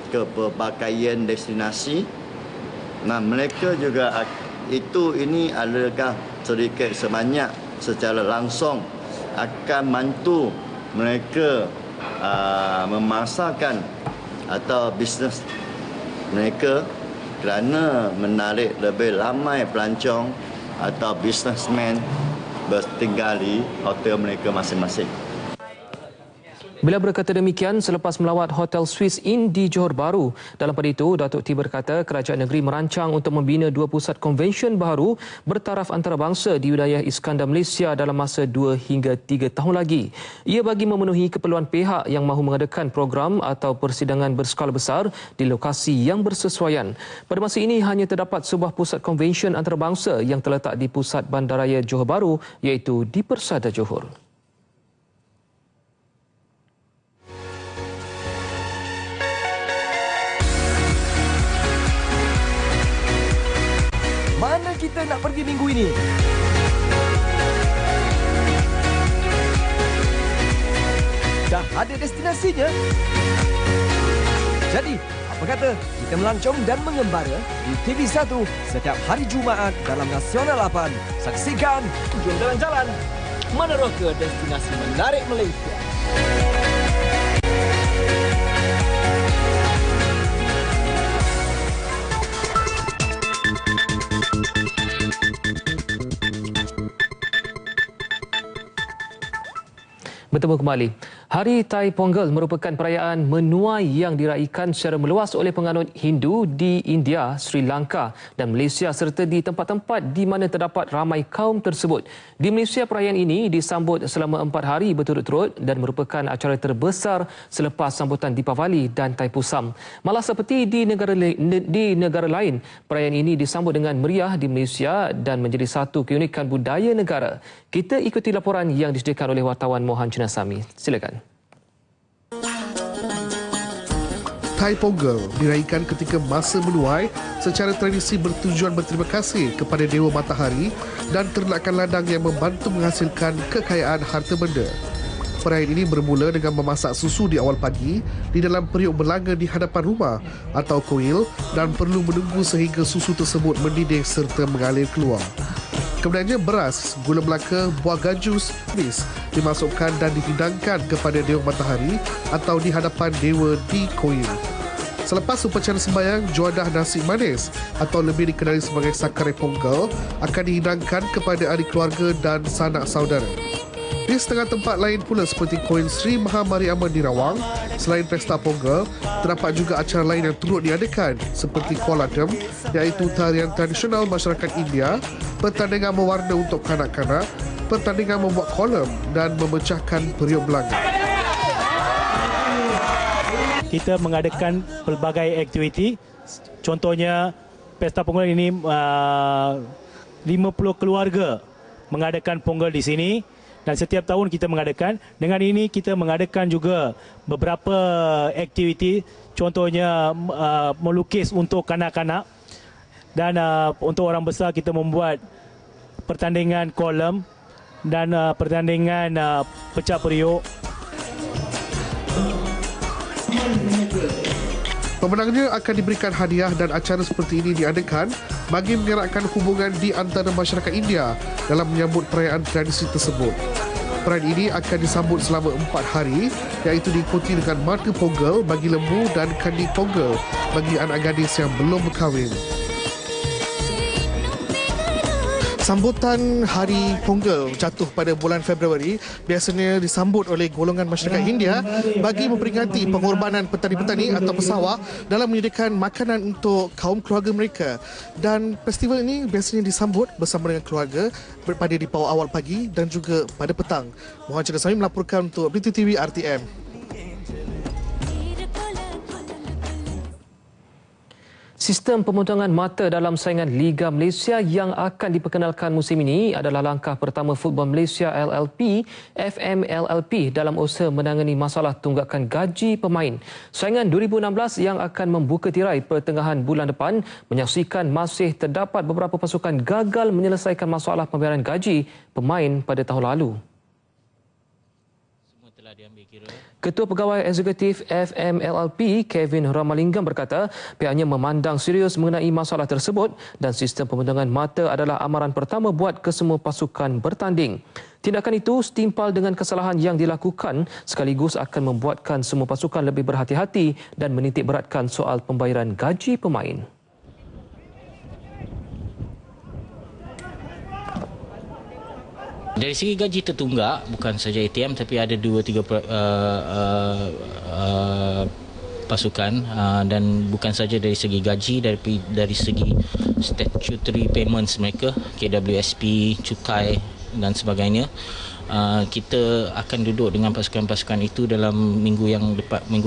ke pelbagaian destinasi, nah mereka juga ini adakah sedikit sebanyak secara langsung akan bantu mereka memasarkan atau bisnes mereka kerana menarik lebih ramai pelancong atau bisnesmen bertinggal di hotel mereka masing-masing. Beliau berkata demikian selepas melawat Hotel Swiss Inn di Johor Bahru. Dalam pada itu, Datuk T berkata kerajaan negeri merancang untuk membina 2 pusat konvensyen baru bertaraf antarabangsa di wilayah Iskandar Malaysia dalam masa 2 hingga 3 tahun lagi. Ia bagi memenuhi keperluan pihak yang mahu mengadakan program atau persidangan berskala besar di lokasi yang bersesuaian. Pada masa ini, hanya terdapat sebuah pusat konvensyen antarabangsa yang terletak di pusat bandaraya Johor Bahru, iaitu di Persada Johor. Mana kita nak pergi minggu ini? Dah ada destinasinya? Jadi, apa kata kita melancong dan mengembara di TV1 setiap hari Jumaat dalam Nasional 8. Saksikan, jom jalan-jalan. Meneroka destinasi menarik Malaysia. Bertemu kembali. Hari Tai Pongal merupakan perayaan menuai yang diraikan secara meluas oleh penganut Hindu di India, Sri Lanka dan Malaysia serta di tempat-tempat di mana terdapat ramai kaum tersebut. Di Malaysia, perayaan ini disambut selama 4 hari berturut-turut dan merupakan acara terbesar selepas sambutan Deepavali dan Taipusam. Malah seperti di negara lain, perayaan ini disambut dengan meriah di Malaysia dan menjadi satu keunikan budaya negara. Kita ikuti laporan yang disediakan oleh wartawan Mohan Chinasamy. Silakan. Thai Pongal diraihkan ketika masa menuai secara tradisi bertujuan berterima kasih kepada Dewa Matahari dan ternakan ladang yang membantu menghasilkan kekayaan harta benda. Perayaan ini bermula dengan memasak susu di awal pagi di dalam periuk berlanga di hadapan rumah atau koil dan perlu menunggu sehingga susu tersebut mendidih serta mengalir keluar. Kemudiannya beras, gula melaka, buah gajus, mis dimasukkan dan dihidangkan kepada Dewa Matahari atau di hadapan dewa di koil. Selepas upacara sembahyang, juadah nasi manis atau lebih dikenali sebagai Sakarai Pongal akan dihidangkan kepada ahli keluarga dan sanak saudara. Di setengah tempat lain pula seperti Koil Sri Maha Mariamman di Rawang, selain Pesta Pongal, terdapat juga acara lain yang turut diadakan seperti Koladam, iaitu tarian tradisional masyarakat India, pertandingan mewarna untuk kanak-kanak, pertandingan membuat kolam dan memecahkan periuk belanga. Kita mengadakan pelbagai aktiviti, contohnya Pesta Pongal ini 50 keluarga mengadakan Pongal di sini. Dan setiap tahun kita mengadakan. Dengan ini kita mengadakan juga beberapa aktiviti, contohnya melukis untuk kanak-kanak dan untuk orang besar kita membuat pertandingan kolam dan pertandingan pecah periuk. Pemenangnya akan diberikan hadiah dan acara seperti ini diadakan bagi mengeratkan hubungan di antara masyarakat India dalam menyambut perayaan tradisi tersebut. Perayaan ini akan disambut selama 4 hari, iaitu diikuti dengan Mata Pongal bagi lembu dan Kandi Pongal bagi anak gadis yang belum berkahwin. Sambutan Hari Pongal jatuh pada bulan Februari biasanya disambut oleh golongan masyarakat India bagi memperingati pengorbanan petani-petani atau pesawah dalam menyediakan makanan untuk kaum keluarga mereka. Dan festival ini biasanya disambut bersama dengan keluarga pada di awal pagi dan juga pada petang. Muhammad Chandra Sami melaporkan untuk Berita TV RTM. Sistem pemotongan mata dalam saingan Liga Malaysia yang akan diperkenalkan musim ini adalah langkah pertama Football Malaysia LLP, FMLLP dalam usaha menangani masalah tunggakan gaji pemain. Saingan 2016 yang akan membuka tirai pertengahan bulan depan menyaksikan masih terdapat beberapa pasukan gagal menyelesaikan masalah pembayaran gaji pemain pada tahun lalu. Ketua Pegawai Eksekutif FMLLP, Kevin Ramalingam berkata pihaknya memandang serius mengenai masalah tersebut dan sistem pemotongan mata adalah amaran pertama buat kesemua pasukan bertanding. Tindakan itu setimpal dengan kesalahan yang dilakukan sekaligus akan membuatkan semua pasukan lebih berhati-hati dan menitik beratkan soal pembayaran gaji pemain. Dari segi gaji tertunggak, bukan saja ATM tapi ada 2-3 pasukan dan bukan saja dari segi gaji, dari segi statutory payments mereka, KWSP, cukai dan sebagainya. Kita akan duduk dengan pasukan-pasukan itu dalam minggu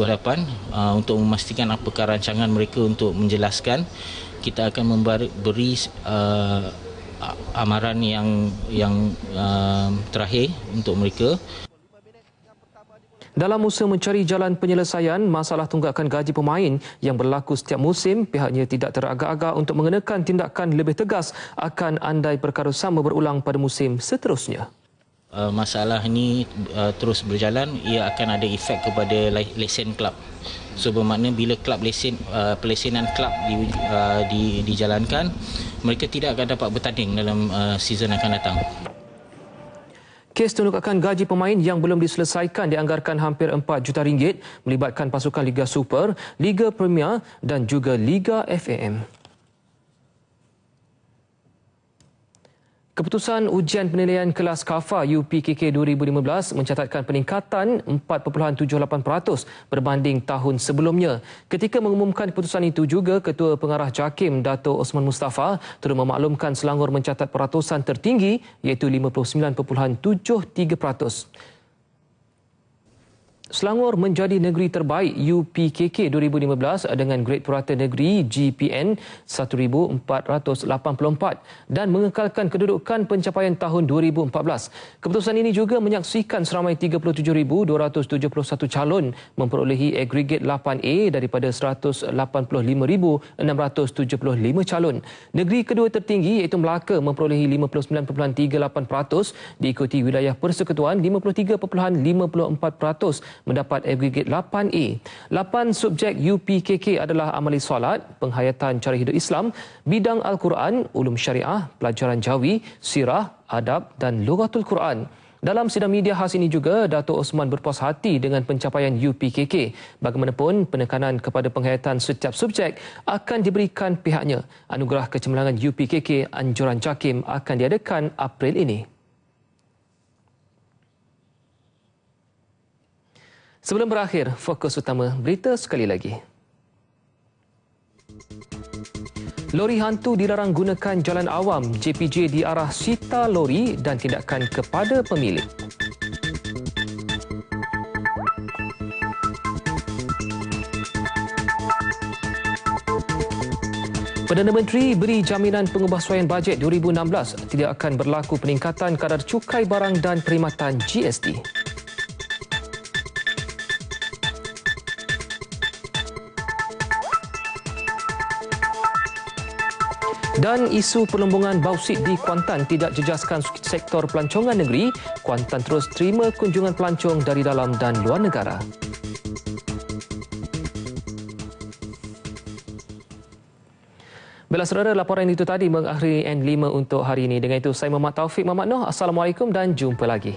hadapan untuk memastikan apakah rancangan mereka untuk menjelaskan. Kita akan memberi amaran yang terakhir untuk mereka. Dalam usaha mencari jalan penyelesaian masalah tunggakan gaji pemain yang berlaku setiap musim, pihaknya tidak teragak-agak untuk mengenakan tindakan lebih tegas akan andai perkara sama berulang pada musim seterusnya. Masalah ini terus berjalan, ia akan ada efek kepada lesen klub. So bermakna bila pelesenan klub dijalankan, mereka tidak akan dapat bertanding dalam season akan datang. Kes tunggakan gaji pemain yang belum diselesaikan dianggarkan hampir RM4 juta melibatkan pasukan Liga Super, Liga Premier dan juga Liga FAM. Keputusan ujian penilaian kelas KAFA UPKK 2015 mencatatkan peningkatan 4.78% berbanding tahun sebelumnya. Ketika mengumumkan keputusan itu juga, Ketua Pengarah JAKIM Dato' Osman Mustafa turut memaklumkan Selangor mencatat peratusan tertinggi iaitu 59.73%. Selangor menjadi negeri terbaik UPKK 2015 dengan grade purata negeri GPN 1484 dan mengekalkan kedudukan pencapaian tahun 2014. Keputusan ini juga menyaksikan seramai 37,271 calon memperolehi agregat 8A daripada 185,675 calon. Negeri kedua tertinggi iaitu Melaka memperolehi 59.38%, diikuti wilayah Persekutuan 53.54%. mendapat agregat 8A. 8 subjek UPKK adalah amali solat, penghayatan cara hidup Islam, bidang Al-Quran, ulum syariah, pelajaran jawi, sirah, adab dan lughatul Quran. Dalam sidang media khas ini juga, Dato' Osman berpuas hati dengan pencapaian UPKK. Bagaimanapun, penekanan kepada penghayatan setiap subjek akan diberikan pihaknya. Anugerah Kecemerlangan UPKK Anjuran JAKIM akan diadakan April ini. Sebelum berakhir, fokus utama berita sekali lagi. Lori hantu dilarang gunakan jalan awam. JPJ diarah sita lori dan tindakan kepada pemilik. Perdana Menteri beri jaminan pengubahsuaian bajet 2016 tidak akan berlaku peningkatan kadar cukai barang dan perkhidmatan GST. Dan isu perlombongan bauksit di Kuantan tidak jejaskan sektor pelancongan negeri. Kuantan terus terima kunjungan pelancong dari dalam dan luar negara. Baiklah saudara, laporan itu tadi mengakhiri N5 untuk hari ini. Dengan itu, saya Muhammad Taufik Muhammad Noh. Assalamualaikum dan jumpa lagi.